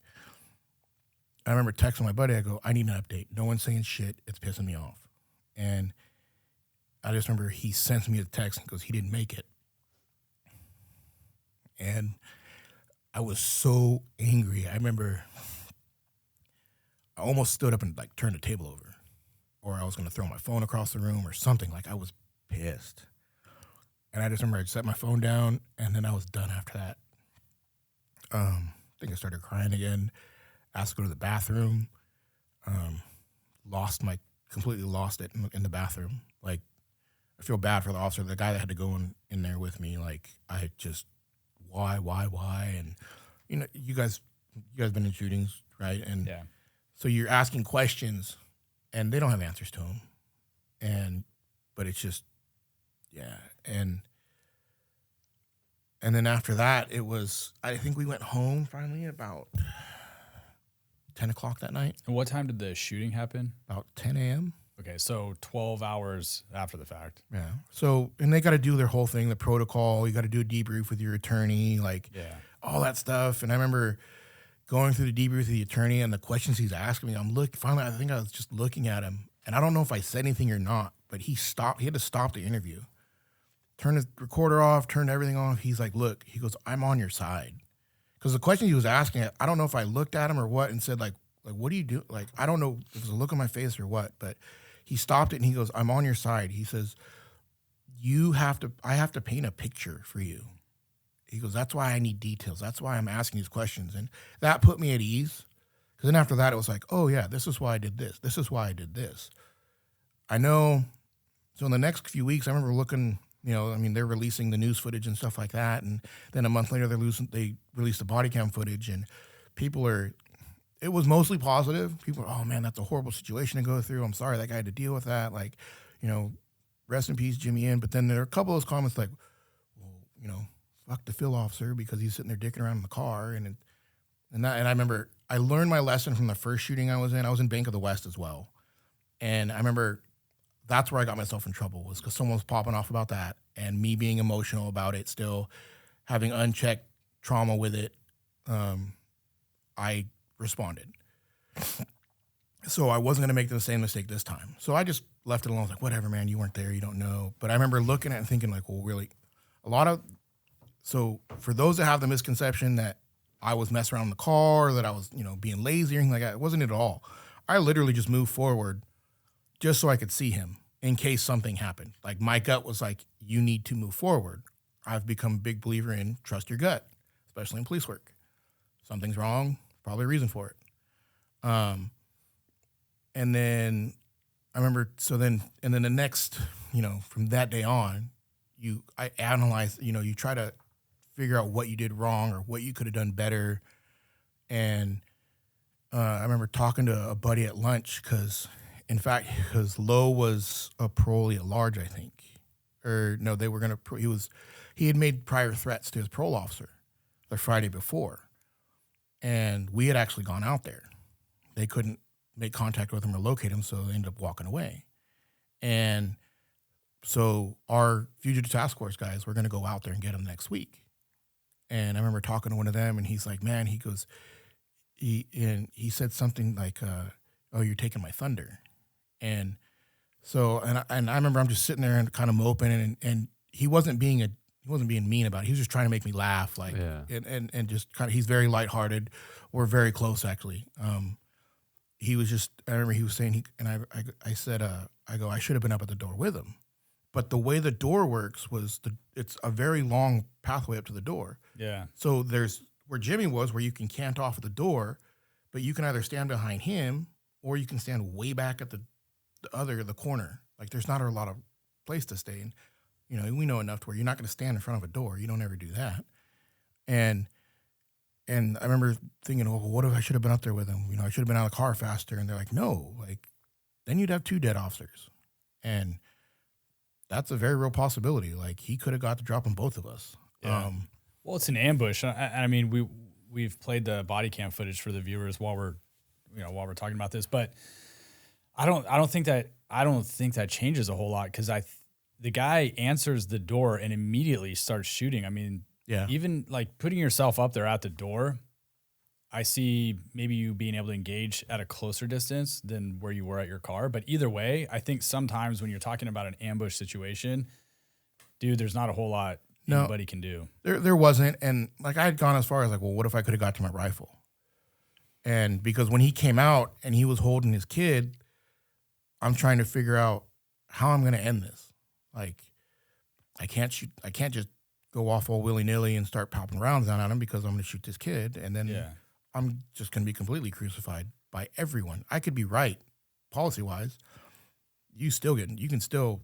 Speaker 1: I remember texting my buddy. I go, I need an update. No one's saying shit. It's pissing me off. And I just remember he sends me a text and goes, he didn't make it. And I was so angry. I remember I almost stood up and like turned the table over, or I was going to throw my phone across the room or something. Like I was pissed. And I just remember I set my phone down, and then I was done after that. I think I started crying again, asked to go to the bathroom, completely lost it in the bathroom. Like, I feel bad for the officer, the guy that had to go in there with me. Like, I just, why? And, you guys been in shootings, right? And
Speaker 4: Yeah.
Speaker 1: so you're asking questions, and they don't have answers to them. But it's just, yeah. And then after that, I think we went home finally about 10 o'clock that night.
Speaker 4: And what time did the shooting happen?
Speaker 1: About 10 a.m.
Speaker 4: Okay, so 12 hours after the fact.
Speaker 1: Yeah. So, and they got to do their whole thing, the protocol. You got to do a debrief with your attorney, like all that stuff. And I remember going through the debrief with the attorney and the questions he's asking me. Finally, I think I was just looking at him, and I don't know if I said anything or not, but he had to stop the interview. Turned his recorder off, turned everything off. He's like, look, he goes, I'm on your side. Because the question he was asking, I don't know if I looked at him or what and said, like, what do you do? Like, I don't know if it was a look on my face or what, but he stopped it and he goes, I'm on your side. He says, I have to paint a picture for you. He goes, that's why I need details. That's why I'm asking these questions. And that put me at ease. Because then after that, it was like, oh, yeah, this is why I did this. This is why I did this. I know. So in the next few weeks, I remember looking, they're releasing the news footage and stuff like that. And then a month later, they released the body cam footage. And it was mostly positive. People are, oh, man, that's a horrible situation to go through. I'm sorry that guy had to deal with that. Like, rest in peace, Jimmy N. But then there are a couple of those comments like, well, fuck the field officer because he's sitting there dicking around in the car. And I remember I learned my lesson from the first shooting I was in. I was in Bank of the West as well. And I remember that's where I got myself in trouble, was because someone was popping off about that and me being emotional about it, still having unchecked trauma with it. I responded. So I wasn't going to make the same mistake this time. So I just left it alone. I was like, whatever, man, you weren't there. You don't know. But I remember looking at it and thinking like, well, really, so for those that have the misconception that I was messing around in the car, that I was, being lazy or anything like that, it wasn't at all. I literally just moved forward just so I could see him in case something happened. Like, my gut was like, you need to move forward. I've become a big believer in trust your gut, especially in police work. Something's wrong, probably a reason for it. And then I remember, and then the next, from that day on, I analyze, you try to figure out what you did wrong or what you could have done better. And I remember talking to a buddy at lunch because Lowe was a parolee at large, I think. Or no, they were going to, he had made prior threats to his parole officer the Friday before. And we had actually gone out there. They couldn't make contact with him or locate him, so they ended up walking away. And so our fugitive task force guys were going to go out there and get him next week. And I remember talking to one of them, and he's like, man, he said something like, oh, you're taking my thunder. And so, and I remember I'm just sitting there and kind of moping, and he wasn't being mean about it. He was just trying to make me laugh, like, and just kind of, he's very lighthearted. We're very close, actually. He was just, I remember he was saying, I said, I should have been up at the door with him. But the way the door works was it's a very long pathway up to the door. Yeah. So there's where Jimmy was, where you can cant off at the door, but you can either stand behind him or you can stand way back at the corner. Like, there's not a lot of place to stay in. We know enough to where you're not going to stand in front of a door. You don't ever do that. And I remember thinking, well, what if I should have been up there with him? I should have been out of the car faster. And they're like, no, like, then you'd have 2 dead officers. And that's a very real possibility. Like, he could have got the drop on both of us.
Speaker 4: Yeah. Well, it's an ambush. I mean, we've played the body cam footage for the viewers while we're talking about this, but I don't think that changes a whole lot, because the guy answers the door and immediately starts shooting. I mean, even like putting yourself up there at the door, I see maybe you being able to engage at a closer distance than where you were at your car. But either way, I think sometimes when you're talking about an ambush situation, dude, there's not a whole lot anybody can do.
Speaker 1: There wasn't. And like I had gone as far as like, well, what if I could have got to my rifle? And because when he came out and he was holding his kid, I'm trying to figure out how I'm going to end this. Like, I can't just go off all willy-nilly and start popping rounds down on him because I'm going to shoot this kid. And then I'm just going to be completely crucified by everyone. I could be right policy-wise. You can still,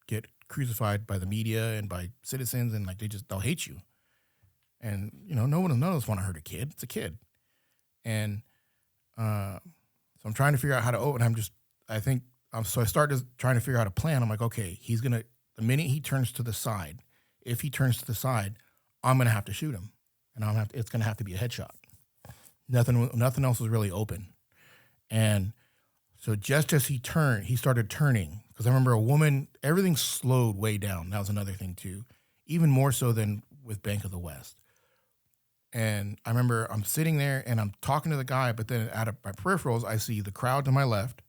Speaker 1: get crucified by the media and by citizens, and like they'll hate you. And, none of us want to hurt a kid. It's a kid. And so I'm trying to figure out how to open. So I started trying to figure out a plan. I'm like, okay, the minute he turns to the side, if he turns to the side, I'm going to have to shoot him. And it's going to have to be a headshot. Nothing else was really open. And so just as he started turning, because I remember a woman, everything slowed way down. That was another thing too, even more so than with Bank of the West. And I remember I'm sitting there and I'm talking to the guy, but then out of my peripherals, I see the crowd to my left,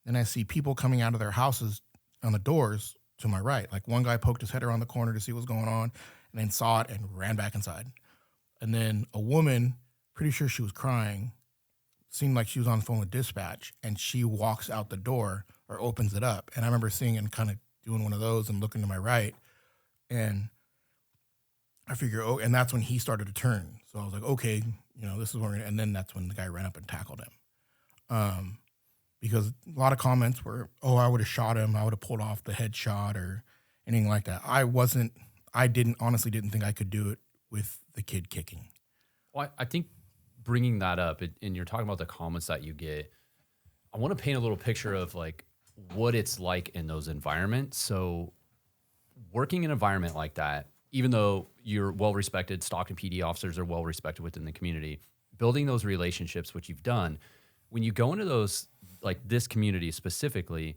Speaker 1: and I see people coming out of their houses on the doors to my right. Like one guy poked his head around the corner to see what's going on, and then saw it and ran back inside. And then a woman, pretty sure she was crying, seemed like she was on the phone with dispatch, and she walks out the door or opens it up. And I remember seeing and kind of doing one of those and looking to my right, and I figure, and that's when he started to turn. So I was like, okay, this is where, and then that's when the guy ran up and tackled him. Because a lot of comments were, oh, I would have shot him. I would have pulled off the headshot or anything like that. I honestly didn't think I could do it with the kid kicking.
Speaker 3: Well, I think bringing that up, and you're talking about the comments that you get, I want to paint a little picture of like what it's like in those environments. So working in an environment like that, even though you're well-respected, Stockton PD officers are well-respected within the community, building those relationships, which you've done, when you go into those, like this community specifically,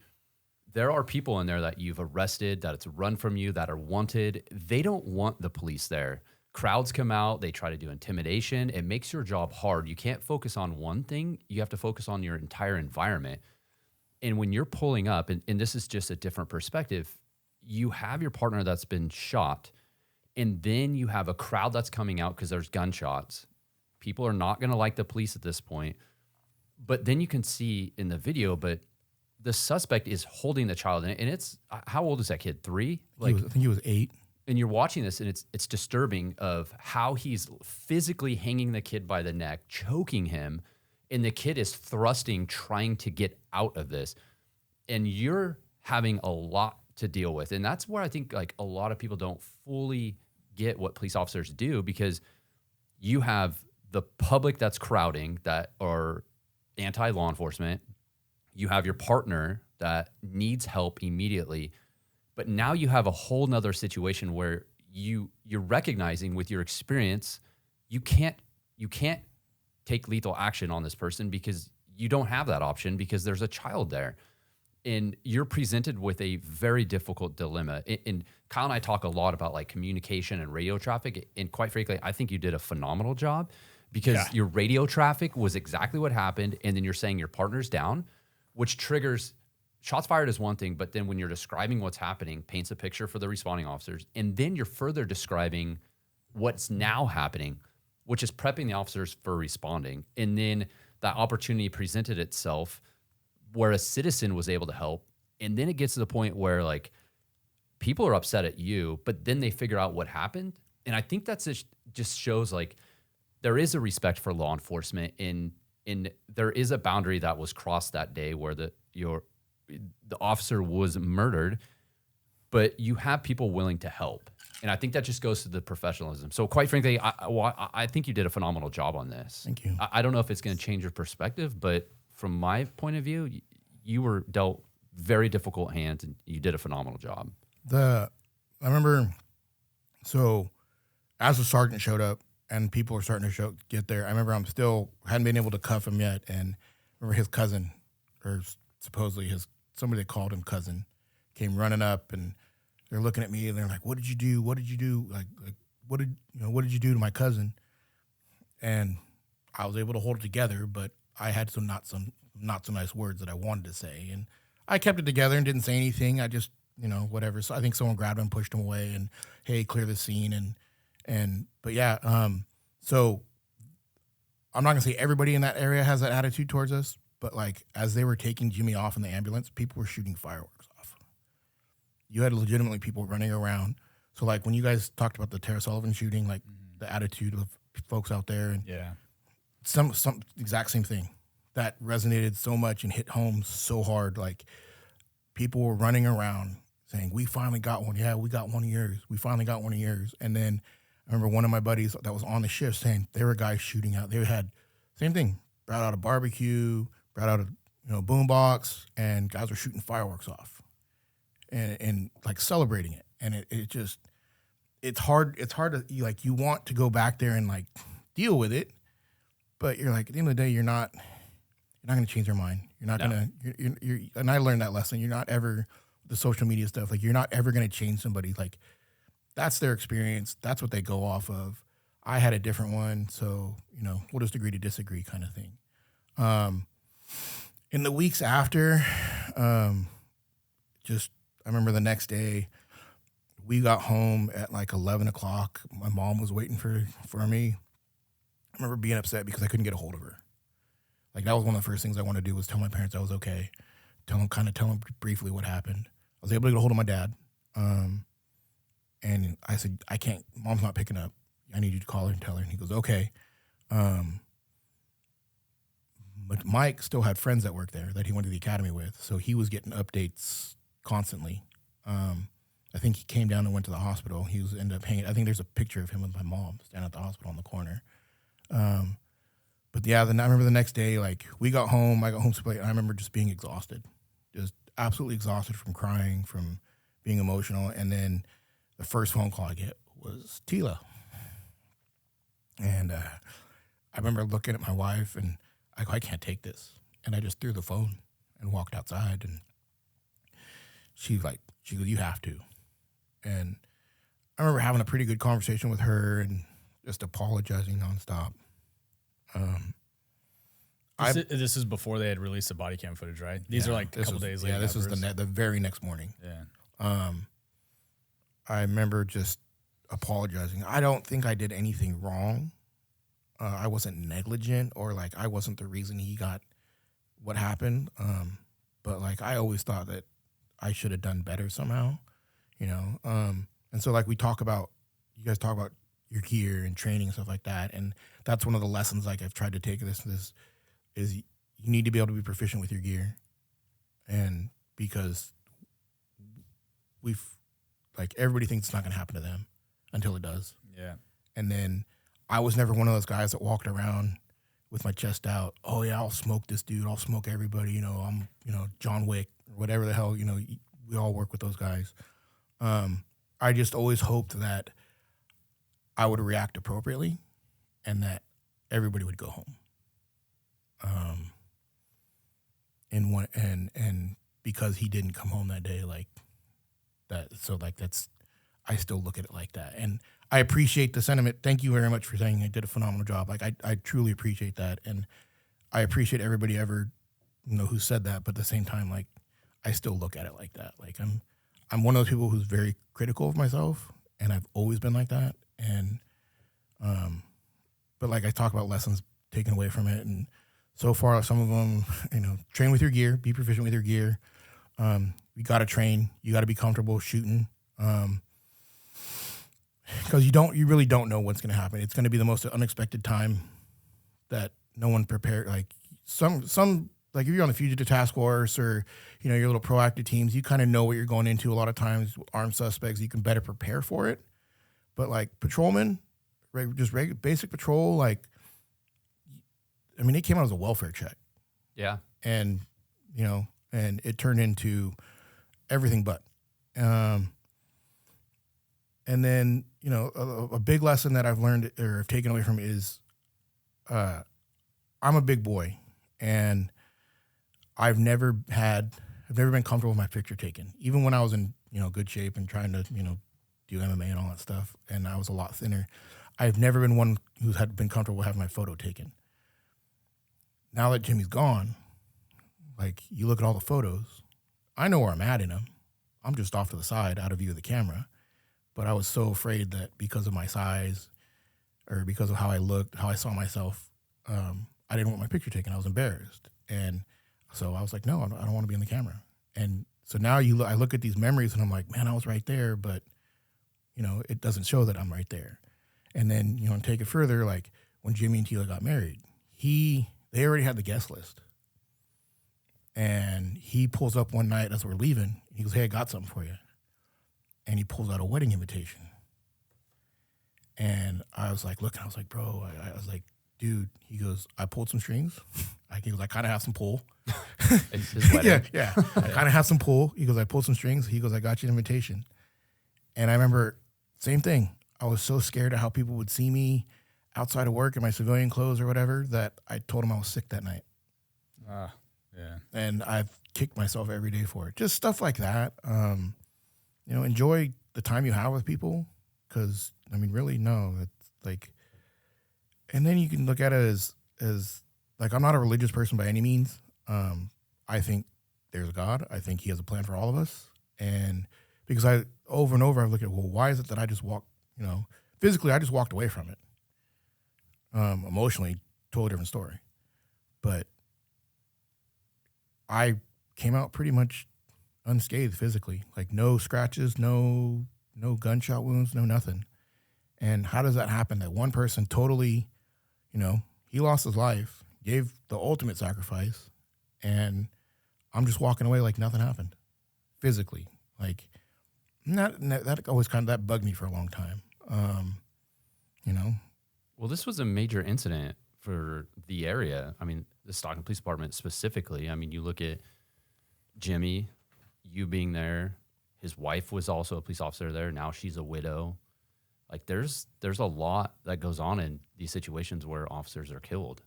Speaker 3: there are people in there that you've arrested, that it's run from you, that are wanted. They don't want the police there. Crowds come out, they try to do intimidation. It makes your job hard. You can't focus on one thing. You have to focus on your entire environment. And when you're pulling up, and this is just a different perspective, you have your partner that's been shot, and then you have a crowd that's coming out because there's gunshots. People are not going to like the police at this point. But then you can see in the video, but the suspect is holding the child. And it's, how old is that kid? 3?
Speaker 1: I think he was 8.
Speaker 3: And you're watching this, and it's disturbing of how he's physically hanging the kid by the neck, choking him, and the kid is thrusting, trying to get out of this. And you're having a lot to deal with. And that's where I think like a lot of people don't fully get what police officers do, because you have the public that's crowding, that are anti-law enforcement. You have your partner that needs help immediately. But now you have a whole nother situation where you're recognizing with your experience, you can't take lethal action on this person because you don't have that option because there's a child there. And you're presented with a very difficult dilemma. And Kyle and I talk a lot about like communication and radio traffic. And quite frankly, I think you did a phenomenal job, because your radio traffic was exactly what happened. And then you're saying your partner's down, which triggers shots fired is one thing, but then when you're describing what's happening, paints a picture for the responding officers. And then you're further describing what's now happening, which is prepping the officers for responding. And then that opportunity presented itself where a citizen was able to help. And then it gets to the point where like people are upset at you, but then they figure out what happened. And I think that's just shows like there is a respect for law enforcement, and there is a boundary that was crossed that day where the officer was murdered, but you have people willing to help. And I think that just goes to the professionalism. So quite frankly, I think you did a phenomenal job on this.
Speaker 1: Thank you.
Speaker 3: I don't know if it's going to change your perspective, but from my point of view, you were dealt very difficult hands, and you did a phenomenal job.
Speaker 1: I remember, so as the sergeant showed up and people were starting to get there, I remember hadn't been able to cuff him yet. And I remember his cousin, or supposedly somebody that called him cousin, came running up, and they're looking at me and they're like, what did you do? What did you do? Like what did you do to my cousin? and I was able to hold it together, but I had some not so nice words that I wanted to say, and I kept it together and didn't say anything. I just, whatever. So I think someone grabbed him, pushed him away, and hey, clear the scene, but yeah. So I'm not gonna say everybody in that area has that attitude towards us, but like as they were taking Jimmy off in the ambulance, people were shooting fireworks off. You had legitimately people running around. So like when you guys talked about the Tara Sullivan shooting, like the attitude of folks out there, and some exact same thing that resonated so much and hit home so hard. Like people were running around saying, "We finally got one. Yeah, we got one of yours. We finally got one of yours." And then I remember one of my buddies that was on the shift saying there were guys shooting out. They had same thing, brought out a barbecue, brought out a boombox, and guys were shooting fireworks off, and like celebrating it. And it's hard. It's hard to like, you want to go back there and like deal with it, but you're like, at the end of the day, you're not going to change their mind. You're not going to. You're and I learned that lesson. You're not ever, the social media stuff. Like, you're not ever going to change somebody. Like, that's their experience. That's what they go off of. I had a different one, so we'll just agree to disagree, kind of thing. In the weeks after, I remember the next day, we got home at like 11 o'clock. My mom was waiting for me. I remember being upset because I couldn't get a hold of her. Like, that was one of the first things I wanted to do, was tell my parents I was okay. Tell them briefly what happened. I was able to get a hold of my dad. And I said, I can't, Mom's not picking up. I need you to call her and tell her. And he goes, okay. But Mike still had friends that worked there that he went to the academy with. So he was getting updates constantly. I think he came down and went to the hospital. He ended up hanging. I think there's a picture of him with my mom standing at the hospital in the corner. But yeah, then I remember the next day, like, we got home. I got home super late, and I remember just being exhausted, just absolutely exhausted from crying, from being emotional. And then the first phone call I get was Tila. And I remember looking at my wife, and I go, I can't take this. And I just threw the phone and walked outside. And she goes, you have to. And I remember having a pretty good conversation with her and just apologizing nonstop.
Speaker 4: This is before they had released the body cam footage, right? These are like a couple days later.
Speaker 1: Yeah, this was the very next morning.
Speaker 4: Yeah.
Speaker 1: I remember just apologizing. I don't think I did anything wrong. I wasn't negligent, or like I wasn't the reason he got what happened. But like, I always thought that I should have done better somehow, and so like you guys talk about your gear and training and stuff like that. And that's one of the lessons, like, I've tried to take this is you need to be able to be proficient with your gear. And because everybody thinks it's not going to happen to them until it does.
Speaker 4: Yeah.
Speaker 1: And then I was never one of those guys that walked around with my chest out. Oh yeah, I'll smoke this dude. I'll smoke everybody. I'm, John Wick or whatever the hell, we all work with those guys. I just always hoped that I would react appropriately and that everybody would go home. And because he didn't come home that day, like that. So like, I still look at it like that. And I appreciate the sentiment. Thank you very much for saying I did a phenomenal job. Like, I truly appreciate that. And I appreciate everybody ever, who said that. But at the same time, like, I still look at it like that. Like, I'm one of those people who's very critical of myself, and I've always been like that. And, but like, I talk about lessons taken away from it. And so far, some of them, train with your gear, be proficient with your gear. You got to train. You got to be comfortable shooting. Because you really don't know what's going to happen. It's going to be the most unexpected time that no one prepared. Like like if you're on the fugitive task force or, your little proactive teams, you kind of know what you're going into. A lot of times, armed suspects, you can better prepare for it. But like patrolmen, basic patrol, like, it came out as a welfare check.
Speaker 3: Yeah.
Speaker 1: And, and it turned into everything but. And then, a big lesson that I've learned or have taken away from it is I'm a big boy, and I've never been comfortable with my picture taken. Even when I was in, good shape and trying to, do MMA and all that stuff, and I was a lot thinner, I've never been one who's had been comfortable with having my photo taken. Now that Jimmy's gone, like, you look at all the photos, I know where I'm at in them. I'm just off to the side, out of view of the camera. But I was so afraid that because of my size or because of how I looked, how I saw myself, I didn't want my picture taken. I was embarrassed. And so I was like, no, I don't want to be in the camera. And so now I look at these memories and I'm like, man, I was right there, but, you know, it doesn't show that I'm right there. And then, you know, and take it further, like when Jimmy and Tila got married, they already had the guest list. And he pulls up one night as we're leaving. He goes, hey, I got something for you. And he pulls out a wedding invitation. And I was like, look, I was like, bro, I was like, dude, he goes, I pulled some strings. He goes, I kind of have some pull.
Speaker 3: It's his wedding.
Speaker 1: Yeah. I kind of have some pull. He goes, I pulled some strings. He goes, I got you an invitation. And I remember, same thing. I was so scared of how people would see me outside of work in my civilian clothes or whatever that I told him I was sick that night.
Speaker 4: Yeah.
Speaker 1: And I've kicked myself every day for it. Just stuff like that. You know, enjoy the time you have with people because, I mean, really, no. It's like, and then you can look at it as like, I'm not a religious person by any means. I think there's God. I think he has a plan for all of us. And because over and over, I've looked at, well, why is it that I just walked, you know, physically, I just walked away from it. Emotionally, totally different story. But I came out pretty much unscathed physically, like no scratches, no gunshot wounds, no nothing. And how does that happen? That one person totally, you know, he lost his life, gave the ultimate sacrifice, and I'm just walking away like nothing happened physically. Like that always that bugged me for a long time. You know.
Speaker 3: Well, this was a major incident for the area. I mean, the Stockton Police Department specifically. I mean, you look at Jimmy, you being there, his wife was also a police officer there. Now she's a widow. Like there's a lot that goes on in these situations where officers are killed.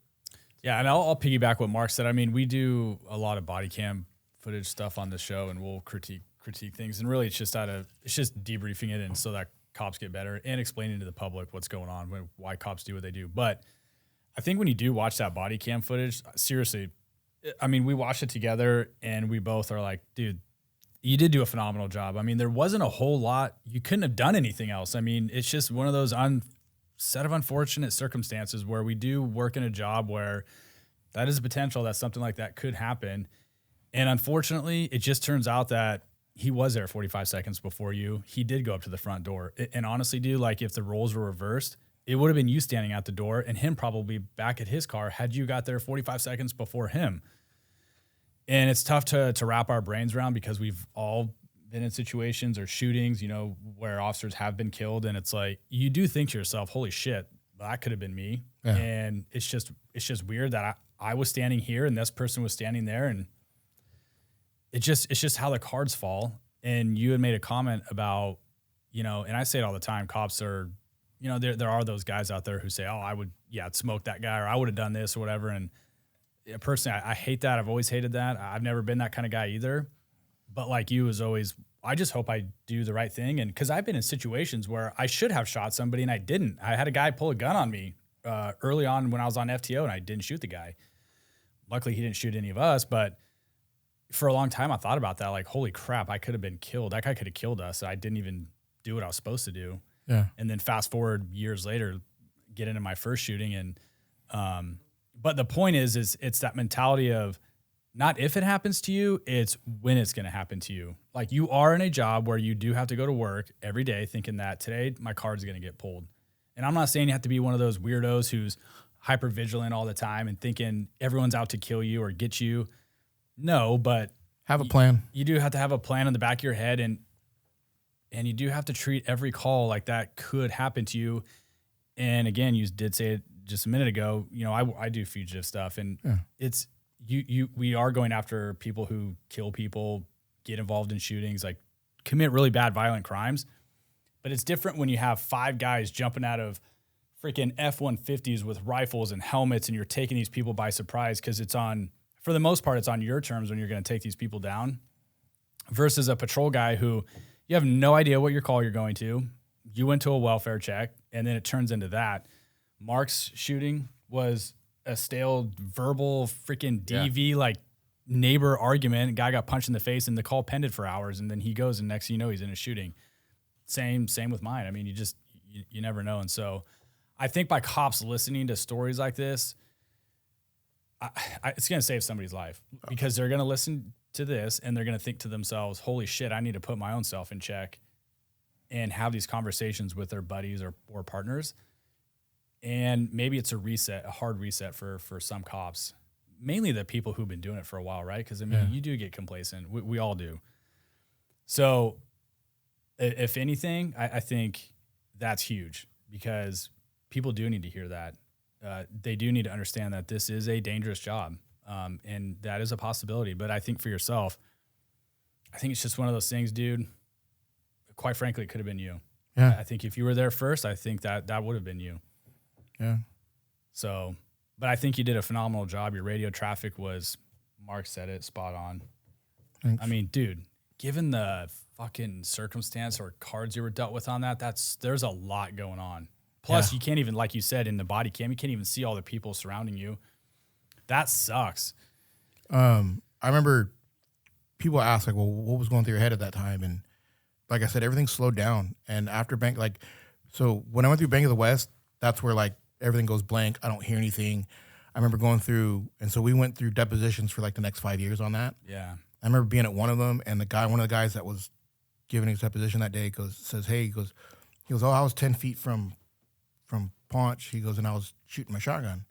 Speaker 4: Yeah, and I'll piggyback what Mark said. I mean, we do a lot of body cam footage stuff on the show, and we'll critique things. And really, it's just debriefing it, and so that cops get better and explaining to the public what's going on, why cops do what they do. But I think when you do watch that body cam footage, seriously, I mean, we watched it together, and we both are like, dude, you did do a phenomenal job. I mean, there wasn't a whole lot. You couldn't have done anything else. I mean, it's just one of those set of unfortunate circumstances where we do work in a job where that is a potential that something like that could happen. And unfortunately, it just turns out that he was there 45 seconds before you. He did go up to the front door. And honestly, dude, like if the roles were reversed, it would have been you standing at the door and him probably back at his car had you got there 45 seconds before him. And it's tough to wrap our brains around because we've all been in situations or shootings, you know, where officers have been killed. And it's like, you do think to yourself, holy shit, that could have been me. Yeah. And it's just weird that I was standing here and this person was standing there. And it's just how the cards fall. And you had made a comment about, you know, and I say it all the time, cops are, you know, there are those guys out there who say, oh, I would, smoke that guy, or I would have done this or whatever. And personally, I hate that. I've always hated that. I've never been that kind of guy either. But like you, as always, I just hope I do the right thing. And because I've been in situations where I should have shot somebody and I didn't. I had a guy pull a gun on me early on when I was on FTO and I didn't shoot the guy. Luckily, he didn't shoot any of us. But for a long time, I thought about that. Like, holy crap, I could have been killed. That guy could have killed us. I didn't even do what I was supposed to do.
Speaker 1: Yeah.
Speaker 4: And then fast forward years later, get into my first shooting. And but the point is it's that mentality of not if it happens to you, it's when it's going to happen to you. Like you are in a job where you do have to go to work every day thinking that today my card's going to get pulled. And I'm not saying you have to be one of those weirdos who's hyper vigilant all the time and thinking everyone's out to kill you or get you. No, but
Speaker 1: have a plan.
Speaker 4: You do have to have a plan in the back of your head, and you do have to treat every call like that could happen to you. And again, you did say it just a minute ago, you know, I do fugitive stuff, and it's we are going after people who kill people, get involved in shootings, like commit really bad violent crimes. But it's different when you have 5 guys jumping out of freaking F-150s with rifles and helmets, and you're taking these people by surprise because for the most part, it's on your terms when you're going to take these people down, versus a patrol guy who you have no idea what your call you're going to. You went to a welfare check And then it turns into that. Mark's shooting was a stale verbal freaking DV, like neighbor argument. Guy got punched in the face and the call pended for hours. And then he goes and next thing you know, he's in a shooting. Same with mine. I mean, you never know. And so I think by cops listening to stories like this, it's going to save somebody's life because they're going to listen to this and they're going to think to themselves, holy shit, I need to put my own self in check and have these conversations with their buddies or partners. And maybe it's a hard reset for some cops, mainly the people who've been doing it for a while, right? Because, I mean, you do get complacent. We all do. So if anything, I think that's huge because people do need to hear that. They do need to understand that this is a dangerous job, and that is a possibility. But I think for yourself, I think it's just one of those things, dude. Quite frankly, it could have been you.
Speaker 1: Yeah.
Speaker 4: I think if you were there first, I think that would have been you.
Speaker 1: Yeah.
Speaker 4: So, but I think you did a phenomenal job. Your radio traffic was, Mark said it, spot on.
Speaker 1: Thanks.
Speaker 4: I mean, dude, given the fucking circumstance or cards you were dealt with on that, there's a lot going on. Plus, you can't even, like you said, in the body cam, you can't even see all the people surrounding you. That sucks.
Speaker 1: I remember people ask, like, well, what was going through your head at that time? And like I said, everything slowed down. And after so when I went through Bank of the West, that's where, like, everything goes blank. I don't hear anything. I remember going through, and so we went through depositions for, like, the next 5 years on that.
Speaker 4: Yeah.
Speaker 1: I remember being at one of them, and one of the guys that was giving his deposition that day says, oh, I was 10 feet from Paunch. He goes, and I was shooting my shotgun.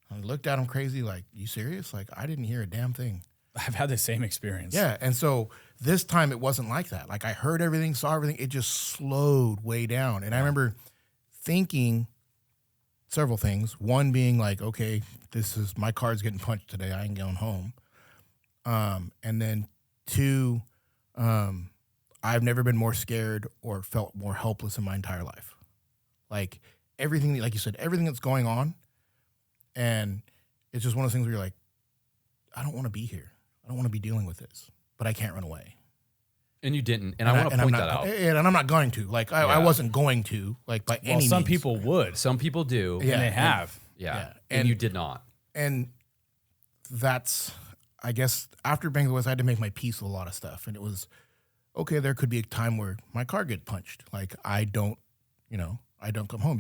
Speaker 1: I looked at him crazy, like, you serious? Like, I didn't hear a damn thing.
Speaker 4: I've had the same experience.
Speaker 1: Yeah, and so this time it wasn't like that. Like, I heard everything, saw everything. It just slowed way down. And I remember thinking several things. One being like, okay, my car's getting punched today. I ain't going home. And then two, I've never been more scared or felt more helpless in my entire life. Like, everything, like you said, everything that's going on. And it's just one of those things where you're like, I don't want to be here. I don't want to be dealing with this, but I can't run away.
Speaker 3: And you didn't. And I want to point that out.
Speaker 1: And I'm not going to. Like, I wasn't going to, like, by any means.
Speaker 4: Some people would.
Speaker 3: Some people do.
Speaker 4: And they have.
Speaker 3: And you did not.
Speaker 1: And that's, I guess, after Bank of the West, I had to make my peace with a lot of stuff. And it was, okay, there could be a time where my car gets punched. Like, I don't come home.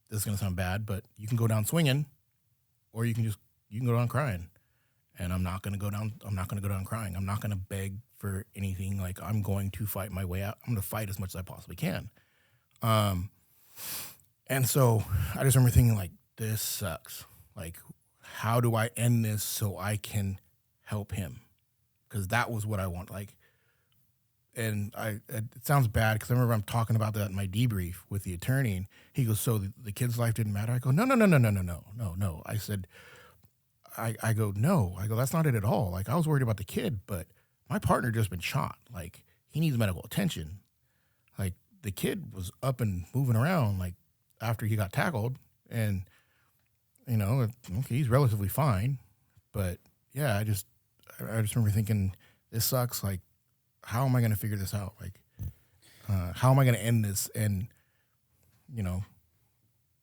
Speaker 1: This is going to sound bad, but you can go down swinging, or you can go down crying. And I'm not going to go down crying. I'm not going to beg for anything. Like, I'm going to fight my way out. I'm going to fight as much as I possibly can. And so I just remember thinking, like, this sucks. Like, how do I end this so I can help him? Because that was what I want. Like, and it sounds bad because I remember I'm talking about that in my debrief with the attorney, and he goes, so the kid's life didn't matter? I go, no. I said, I go, no. I go, that's not it at all. Like, I was worried about the kid, but my partner just been shot. Like, he needs medical attention. Like, the kid was up and moving around, like, after he got tackled, and, okay, he's relatively fine. But, yeah, I just remember thinking, this sucks. Like, how am I going to figure this out? Like, how am I going to end this? And,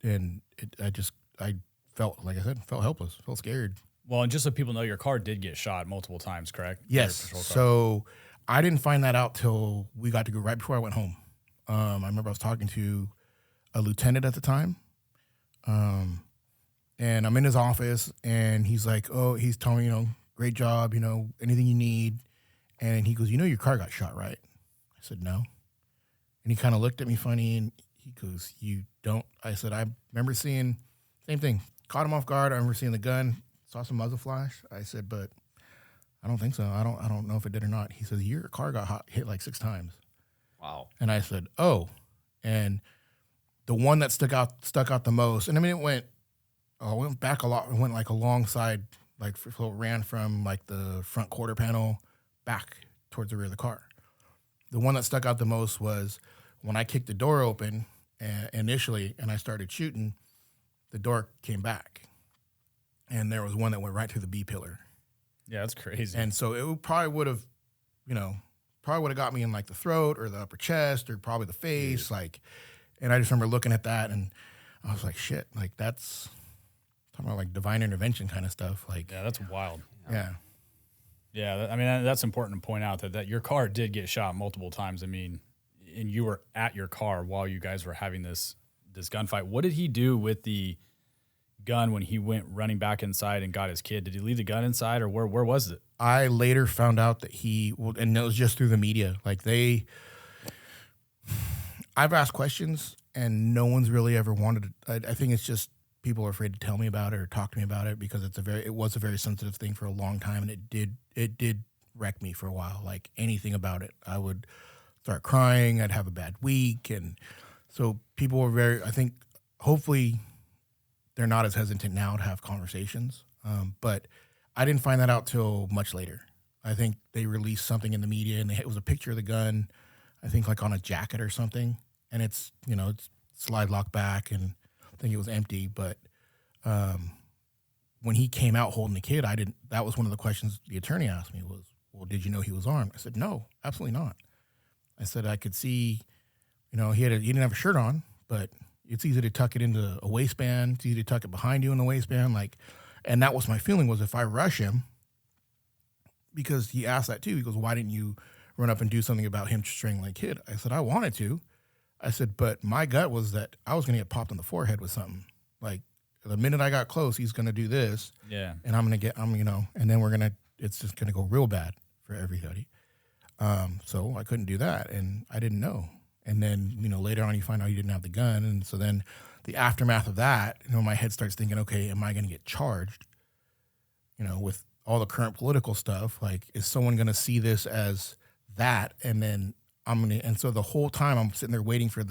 Speaker 1: I felt, like I said, helpless, felt scared.
Speaker 4: Well, and just so people know, your car did get shot multiple times, correct?
Speaker 1: Yes. So I didn't find that out till we got to go right before I went home. I remember I was talking to a lieutenant at the time, and I'm in his office, and he's like, oh, he's telling me, great job, anything you need. And he goes, your car got shot, right? I said, no. And he kind of looked at me funny, and he goes, you don't? I said, I remember seeing, same thing, caught him off guard. I remember seeing the gun, saw some muzzle flash. I said, but I don't think so. I don't know if it did or not. He says, your car got hit like 6 times.
Speaker 3: Wow.
Speaker 1: And I said, oh. And the one that stuck out the most, and I mean, it went back a lot. It went like alongside, like, so it ran from like the front quarter panel back towards the rear of the car. The one that stuck out the most was when I kicked the door open initially and I started shooting, the door came back. And there was one that went right through the B pillar.
Speaker 4: Yeah, that's crazy.
Speaker 1: And so it probably would have got me in like the throat or the upper chest or probably the face. Like, And I just remember looking at that, and I was like, shit, like that's talking about like divine intervention kind of stuff. Like,
Speaker 4: Yeah, that's wild.
Speaker 1: yeah.
Speaker 4: Yeah, I mean, that's important to point out that your car did get shot multiple times. I mean, and you were at your car while you guys were having this gunfight. What did he do with the gun when he went running back inside and got his kid? Did he leave the gun inside, or where was it?
Speaker 1: I later found out that and it was just through the media. Like I've asked questions and no one's really ever wanted to. I think it's just people are afraid to tell me about it or talk to me about it because it was a very sensitive thing for a long time, and it did wreck me for a while. Like anything about it, I would start crying. I'd have a bad week, and so people were I think hopefully they're not as hesitant now to have conversations. But I didn't find that out till much later. I think they released something in the media, and it was a picture of the gun, I think like on a jacket or something, and it's slide lock back, and I think it was empty. But when he came out holding the kid, that was one of the questions the attorney asked me was, well, did you know he was armed? I said, no, absolutely not. I said, I could see, he didn't have a shirt on, but it's easy to tuck it into a waistband. It's easy to tuck it behind you in the waistband. And that was my feeling was if I rush him, because he asked that too. He goes, why didn't you run up and do something about him strangling a kid? I said, I wanted to. I said, but my gut was that I was going to get popped in the forehead with something. Like the minute I got close, he's going to do this. Yeah. And and then it's just going to go real bad for everybody. So I couldn't do that. And I didn't know. And then, later on you find out you didn't have the gun. And so then the aftermath of that, my head starts thinking, okay, am I going to get charged? With all the current political stuff, like, is someone going to see this as that? And then and so the whole time I'm sitting there waiting for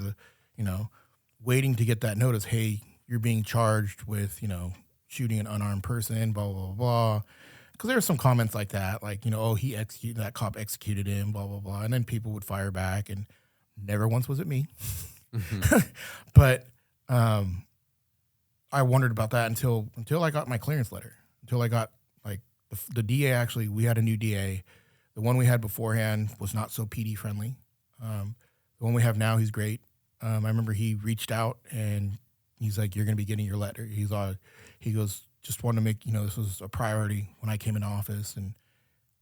Speaker 1: waiting to get that notice. Hey, you're being charged with, shooting an unarmed person, blah, blah, blah. Because there were some comments like that, like, that cop executed him, blah, blah, blah. And then people would fire back, and never once was it me. Mm-hmm. But I wondered about that until I got my clearance letter, until I got the DA. Actually, we had a new DA. The one we had beforehand was not so PD friendly. The one we have now, he's great. I remember he reached out and he's like, "You're going to be getting your letter." He goes, "Just wanted to make this was a priority when I came into office,"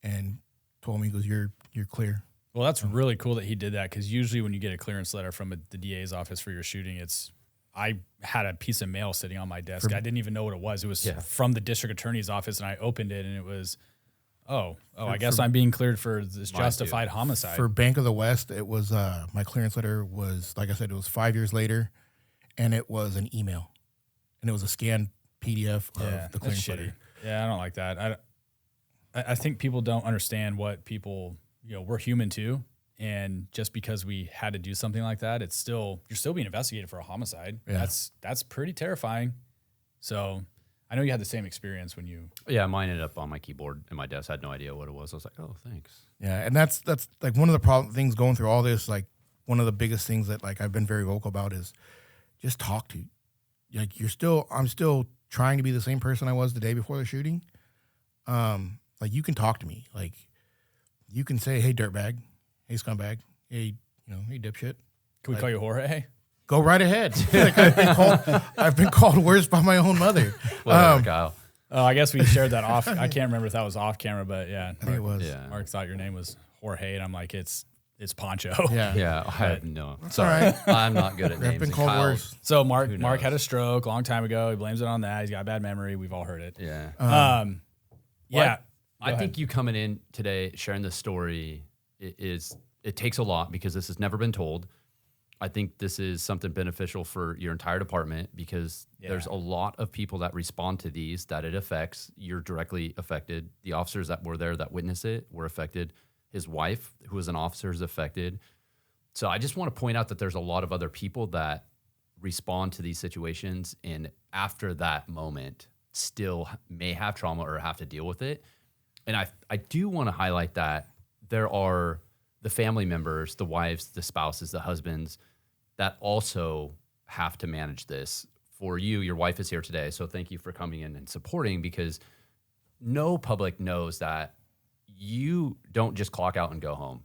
Speaker 1: and told me, he goes, "You're clear."
Speaker 4: Well, that's really cool that he did that, because usually when you get a clearance letter from the DA's office for your shooting, I had a piece of mail sitting on my desk. I didn't even know what it was. It was from the district attorney's office, and I opened it, and it was, I guess I'm being cleared for this justified homicide.
Speaker 1: For Bank of the West, it was my clearance letter was, like I said, it was 5 years later, and it was an email, and it was a scanned PDF of the clearance letter.
Speaker 4: Yeah, I don't like that. I think people don't understand what people, we're human too. And just because we had to do something like that, you're still being investigated for a homicide. Yeah. That's pretty terrifying. So I know you had the same experience when you.
Speaker 3: Yeah, mine ended up on my keyboard in my desk. I had no idea what it was. I was like, oh, thanks.
Speaker 1: Yeah, and that's like one of the things going through all this. Like one of the biggest things that I've been very vocal about is just talk to. Like I'm still trying to be the same person I was the day before the shooting. Like you can talk to me. Like you can say, "Hey, dirtbag. Hey, scumbag. Hey, hey, dipshit."
Speaker 4: Can we call you Jorge?
Speaker 1: Go right ahead. I've been called worse by my own mother.
Speaker 3: Whatever, Kyle.
Speaker 4: Oh, I guess we shared that off. I can't remember if that was off camera, but yeah.
Speaker 1: I think it was.
Speaker 3: Yeah.
Speaker 4: Mark thought your name was Jorge, and I'm like, it's Pancho.
Speaker 3: Yeah. I have no. Sorry. Right. I'm not good at names.
Speaker 1: I've been called worse.
Speaker 4: So Mark had a stroke a long time ago. He blames it on that. He's got a bad memory. We've all heard it.
Speaker 3: Yeah.
Speaker 4: Yeah.
Speaker 3: I think you coming in today, sharing this story it takes a lot, because this has never been told. I think this is something beneficial for your entire department, because there's a lot of people that respond to these that it affects. You're directly affected. The officers that were there that witnessed it were affected. His wife, who was an officer, is affected. So I just want to point out that there's a lot of other people that respond to these situations, and after that moment still may have trauma or have to deal with it. And I do want to highlight that there are the family members, the wives, the spouses, the husbands that also have to manage this. For you, your wife is here today, so thank you for coming in and supporting, because no public knows that you don't just clock out and go home.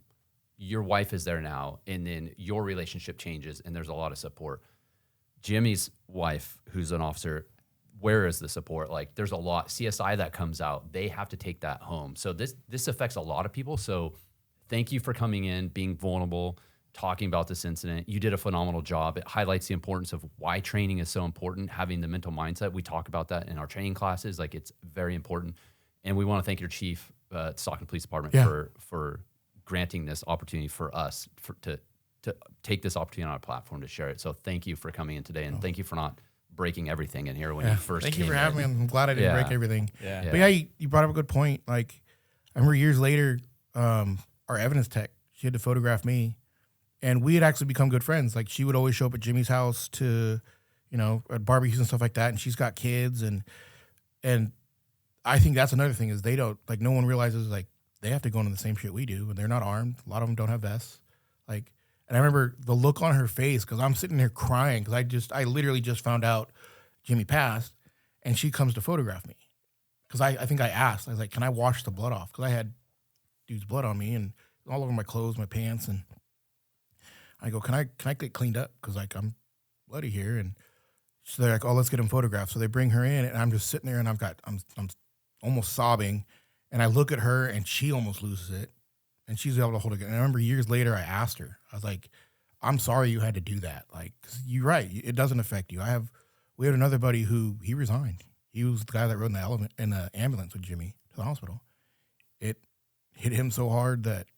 Speaker 3: your wife is there now, and then your relationship changes, and there's a lot of support. Jimmy's wife, who's an officer, where is the support? Like, there's a lot. CSI that comes out, they have to take that home. So this affects a lot of people. So thank you for coming in, being vulnerable, talking about this incident. You did a phenomenal job. It highlights the importance of why training is so important, having the mental mindset. We talk about that in our training classes. Like, it's very important. And we want to thank your chief, Stockton Police Department, for granting this opportunity for us to take this opportunity on our platform to share it. So thank you for coming in today, and thank you for not breaking everything in here when you first
Speaker 1: Thank
Speaker 3: came
Speaker 1: you for having me. I'm glad I didn't break everything.
Speaker 4: Yeah.
Speaker 1: But yeah, you brought up a good point. Like, I remember years later, our evidence tech, she had to photograph me, and we had actually become good friends. Like, she would always show up at Jimmy's house to, at barbecues and stuff like that, and she's got kids, and I think that's another thing is they don't, like, no one realizes, like, they have to go into the same shit we do, and they're not armed. A lot of them don't have vests. Like, and I remember the look on her face, because I'm sitting there crying, because I literally just found out Jimmy passed, and she comes to photograph me. Because I think I asked, I was like, can I wash the blood off? Because I had dude's blood on me and all over my clothes, my pants, and I go, can I get cleaned up? Because, like, I'm bloody here. And so they're like, oh, let's get him photographed. So they bring her in, and I'm just sitting there, and I'm almost sobbing. And I look at her, and she almost loses it, and she's able to hold it. And I remember years later, I asked her, I was like, I'm sorry you had to do that. Like, 'cause you're right. It doesn't affect you. We had another buddy who, he resigned. He was the guy that rode in the ambulance with Jimmy to the hospital. It hit him so hard that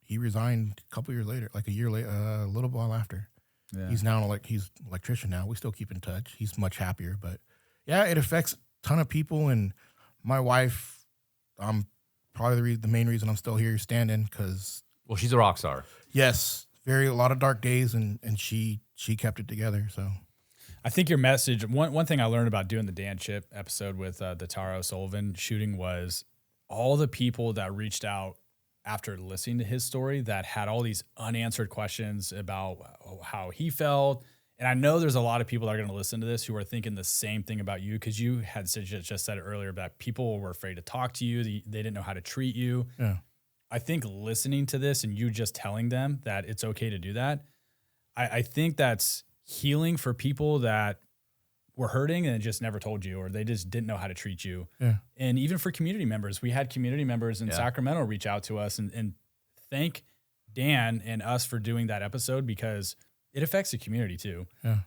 Speaker 1: he resigned a couple years later, like a year later, a little while after. Yeah. He's now he's an electrician now. We still keep in touch. He's much happier, but yeah, it affects a ton of people. And my wife, I'm probably the main reason I'm still here standing, because
Speaker 3: she's a rock star.
Speaker 1: Yes, a lot of dark days, and she kept it together. So
Speaker 4: I think your message, one thing I learned about doing the Dan Chip episode with the Tara O'Sullivan shooting was all the people that reached out after listening to his story that had all these unanswered questions about how he felt. And I know there's a lot of people that are going to listen to this who are thinking the same thing about you, because you had just said it earlier that people were afraid to talk to you. They didn't know how to treat you.
Speaker 1: Yeah.
Speaker 4: I think listening to this and you just telling them that it's okay to do that, I think that's healing for people that were hurting and just never told you, or they just didn't know how to treat you.
Speaker 1: Yeah.
Speaker 4: And even for community members, we had community members in Sacramento reach out to us and thank Dan and us for doing that episode, because it affects the community too.
Speaker 1: Yeah.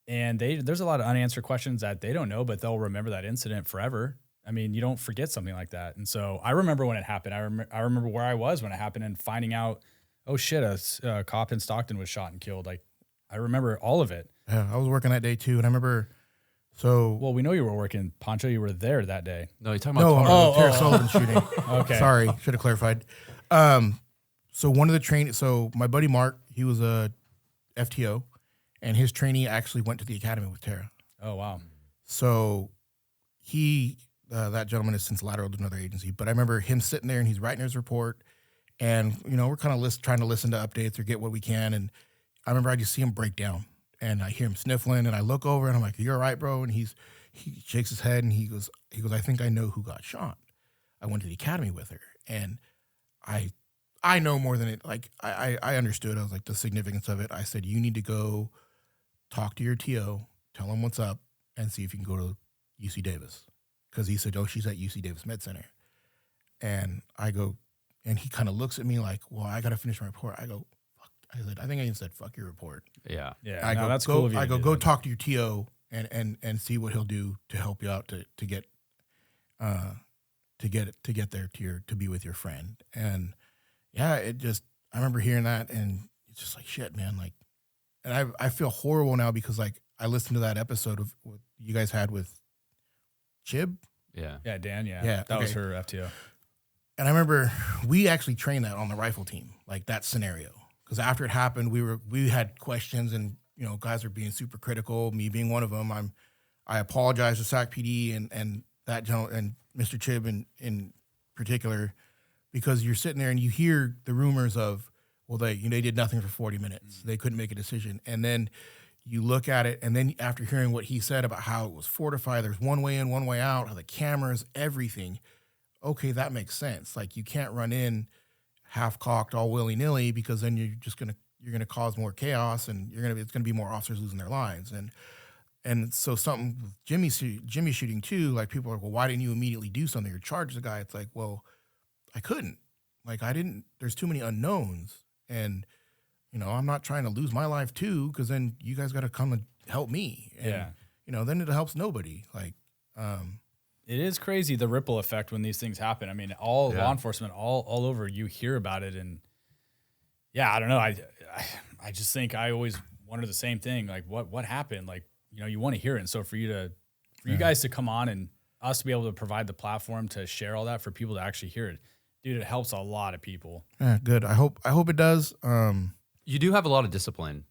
Speaker 4: And there's a lot of unanswered questions that they don't know, but they'll remember that incident forever. I mean, you don't forget something like that. And so I remember when it happened. I remember where I was when it happened and finding out, oh shit, a cop in Stockton was shot and killed. Like, I remember all of it.
Speaker 1: Yeah, I was working that day too. And I remember,
Speaker 4: well, we know you were working. Pancho, you were there that day.
Speaker 3: No, you're talking about
Speaker 1: Tara Sullivan shooting.
Speaker 4: Okay.
Speaker 1: Sorry, should have clarified. So one of the so my buddy Mark, he was a FTO, and his trainee actually went to the academy with Tara.
Speaker 4: Oh, wow.
Speaker 1: So he, that gentleman has since lateraled to another agency, but I remember him sitting there and he's writing his report, and, we're kind of trying to listen to updates or get what we can. And I remember I just see him break down, and I hear him sniffling, and I look over and I'm like, "You're all right, bro?" And he shakes his head and he goes, "I think I know who got shot. I went to the academy with her." And I know more than it. Like, I understood. I was like, the significance of it. I said, you need to go talk to your TO, tell him what's up, and see if you can go to UC Davis. Because he said, oh, she's at UC Davis Med Center. And I go, and he kind of looks at me like, well, I got to finish my report. I go, fuck. I said, I think I even said, fuck your report.
Speaker 3: Yeah.
Speaker 4: Yeah.
Speaker 1: I go,
Speaker 4: that's cool of you.
Speaker 1: I go, go talk to your TO and see what he'll do to help you out to get there to be with your friend. And yeah, I remember hearing that, and it's just like, shit, man. Like, and I feel horrible now because, like, I listened to that episode of what you guys had with Chib.
Speaker 4: Yeah, Dan. Yeah, that
Speaker 1: okay.
Speaker 4: was her FTO.
Speaker 1: And I remember we actually trained that on the rifle team, like that scenario. Because after it happened, we had questions, and guys are being super critical. Me being one of them, I apologize to SAC PD and that gentleman and Mr. Chib in particular, because you're sitting there and you hear the rumors of, well, they did nothing for 40 minutes. They couldn't make a decision. And then you look at it, and then after hearing what he said about how it was fortified, there's one way in, one way out, how the cameras, everything. Okay, that makes sense. Like, you can't run in, half cocked, all willy nilly, because then you're gonna cause more chaos, and it's gonna be more officers losing their lives. And so something with Jimmy shooting too, like people are like, well, why didn't you immediately do something or charge the guy? It's like, well, I couldn't. Like I didn't. There's too many unknowns, and I'm not trying to lose my life too, because then you guys got to come and help me. And, then it helps nobody. Like,
Speaker 4: it is crazy the ripple effect when these things happen. I mean, all law enforcement, all over, you hear about it, and I don't know. I just think I always wonder the same thing. Like, what happened? Like, you want to hear it. And so for you guys to come on and us to be able to provide the platform to share all that for people to actually hear it, dude, it helps a lot of people.
Speaker 1: Yeah, good. I hope it does.
Speaker 3: You do have a lot of discipline.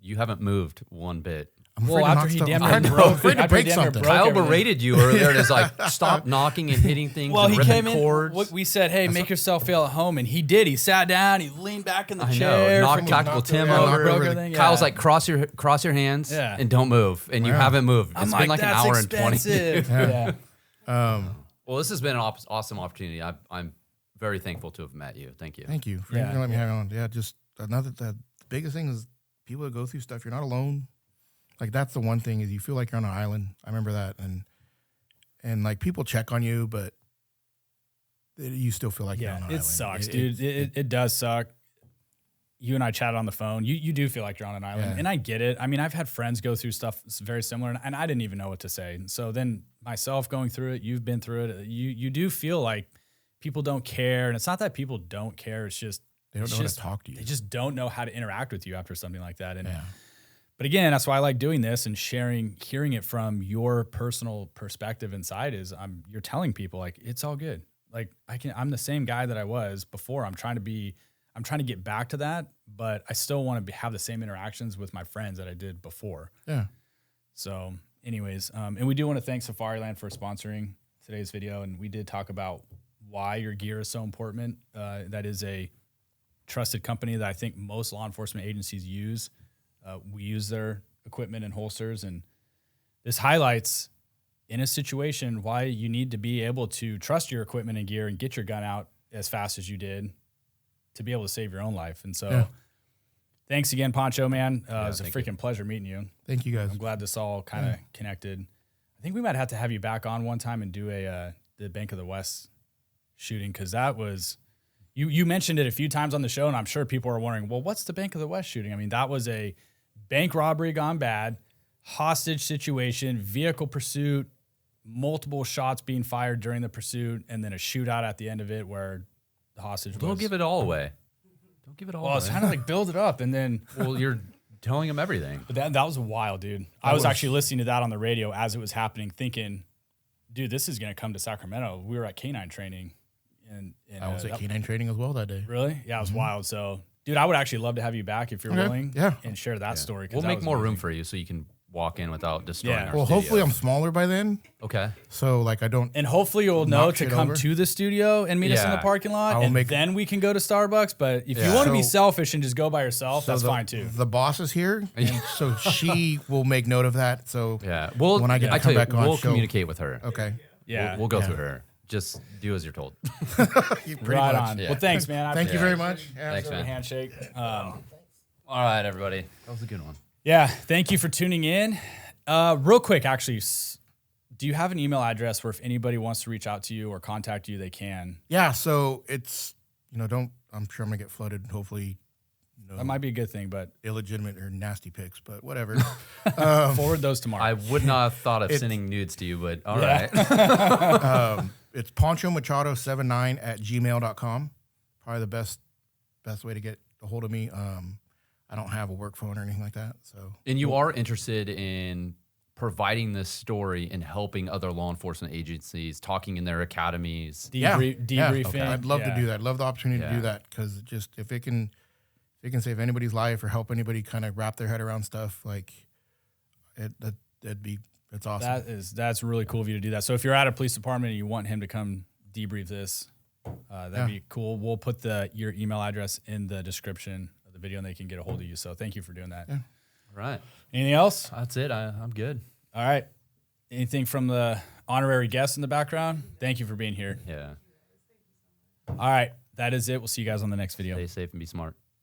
Speaker 3: You haven't moved one bit.
Speaker 4: Well, after he damn near broke,
Speaker 1: afraid to break something.
Speaker 3: Kyle berated you earlier, and is like, stop knocking and hitting things.
Speaker 4: Well,
Speaker 3: and
Speaker 4: he
Speaker 3: ripping
Speaker 4: came
Speaker 3: cords.
Speaker 4: in. We said, hey, make yourself feel at home, and he did. He sat down. He leaned back in the chair.
Speaker 3: Knocked Tactical Tim over. Kyle's like, cross your hands and don't move, and you haven't moved. It's been like an hour and 20.
Speaker 4: Yeah.
Speaker 3: Well, this has been an awesome opportunity. I'm very thankful to have met you. Thank you.
Speaker 1: Thank you for letting me hang on. Yeah, just the biggest thing is people that go through stuff. You're not alone. Like that's the one thing is you feel like you're on an island. I remember that, and like people check on you, but you still feel like you're on an island.
Speaker 4: It sucks, dude. It does suck. You and I chatted on the phone. You do feel like you're on an island, and I get it. I mean, I've had friends go through stuff very similar, and I didn't even know what to say. And so then myself going through it, you've been through it. You do feel like people don't care, and it's not that people don't care. It's just
Speaker 1: they don't know how to talk to you.
Speaker 4: They just don't know how to interact with you after something like that. And but again, that's why I like doing this and hearing it from your personal perspective inside. You're telling people like it's all good. Like I'm the same guy that I was before. I'm trying to get back to that, but I still want to have the same interactions with my friends that I did before.
Speaker 1: Yeah.
Speaker 4: So, anyways, and we do want to thank Safariland for sponsoring today's video, and we did talk about why your gear is so important. That is a trusted company that I think most law enforcement agencies use. We use their equipment and holsters, and this highlights in a situation why you need to be able to trust your equipment and gear and get your gun out as fast as you did to be able to save your own life. And so thanks again, Pancho, man. It was a freaking pleasure meeting you.
Speaker 1: Thank you, guys.
Speaker 4: I'm glad this all kind of connected. I think we might have to have you back on one time and do the Bank of the West shooting, because that was you mentioned it a few times on the show, and I'm sure people are wondering, well, what's the Bank of the West shooting? I mean, that was a bank robbery gone bad, hostage situation, vehicle pursuit, multiple shots being fired during the pursuit, and then a shootout at the end of it where the hostage was.
Speaker 3: Don't give it all away. Don't give it all away.
Speaker 4: Well, it's kind of like build it up, and then
Speaker 3: you're telling them everything.
Speaker 4: But that was wild, dude. I was actually listening to that on the radio as it was happening, thinking, dude, this is going to come to Sacramento. We were at K9 training. And
Speaker 1: I was at K9 training as well that day.
Speaker 4: Really? Yeah, it was wild. So, dude, I would actually love to have you back if you're willing.
Speaker 1: Yeah.
Speaker 4: And share that story.
Speaker 3: We'll make more room for you so you can walk in without destroying our
Speaker 1: Well,
Speaker 3: studio.
Speaker 1: hopefully I'm smaller by then.
Speaker 3: Okay.
Speaker 1: So like I don't.
Speaker 4: And hopefully you'll know to come to the studio and meet us in the parking lot, and then we can go to Starbucks. But if you want to be selfish and just go by yourself, that's fine too.
Speaker 1: The boss is here, and so she will make note of that. So
Speaker 3: when
Speaker 1: I get to come back on,
Speaker 3: we'll communicate with her.
Speaker 1: Okay.
Speaker 4: Yeah.
Speaker 3: We'll go through her. Just do as you're told.
Speaker 4: Right on. Well, thanks, man.
Speaker 1: Thank you very much. Yeah.
Speaker 3: Thanks, man.
Speaker 4: Handshake.
Speaker 3: All right, everybody. That was a good one.
Speaker 4: Yeah. Thank you for tuning in. Real quick, actually, do you have an email address where if anybody wants to reach out to you or contact you, they can?
Speaker 1: Yeah. So it's, I'm sure I'm going to get flooded. Hopefully.
Speaker 4: That might be a good thing, but
Speaker 1: illegitimate or nasty pics, but whatever.
Speaker 4: Forward those tomorrow.
Speaker 3: I would not have thought of sending nudes to you, but all right.
Speaker 1: It's ponchomachado79@gmail.com. Probably the best way to get a hold of me. I don't have a work phone or anything like that. So,
Speaker 3: and you are interested in providing this story and helping other law enforcement agencies, talking in their academies,
Speaker 4: debriefing.
Speaker 1: Okay. I'd love to do that. I'd love the opportunity to do that, because just if it can save anybody's life or help anybody kind of wrap their head around stuff, like it's awesome.
Speaker 4: That's really cool of you to do that. So if you're at a police department and you want him to come debrief this, that'd be cool. We'll put your email address in the description of the video, and they can get a hold of you. So thank you for doing that.
Speaker 1: Yeah.
Speaker 3: All right.
Speaker 4: Anything else?
Speaker 3: That's it. I'm good.
Speaker 4: All right. Anything from the honorary guest in the background? Thank you for being here.
Speaker 3: Yeah.
Speaker 4: All right. that is it. We'll see you guys on the next video.
Speaker 3: Stay safe and be smart.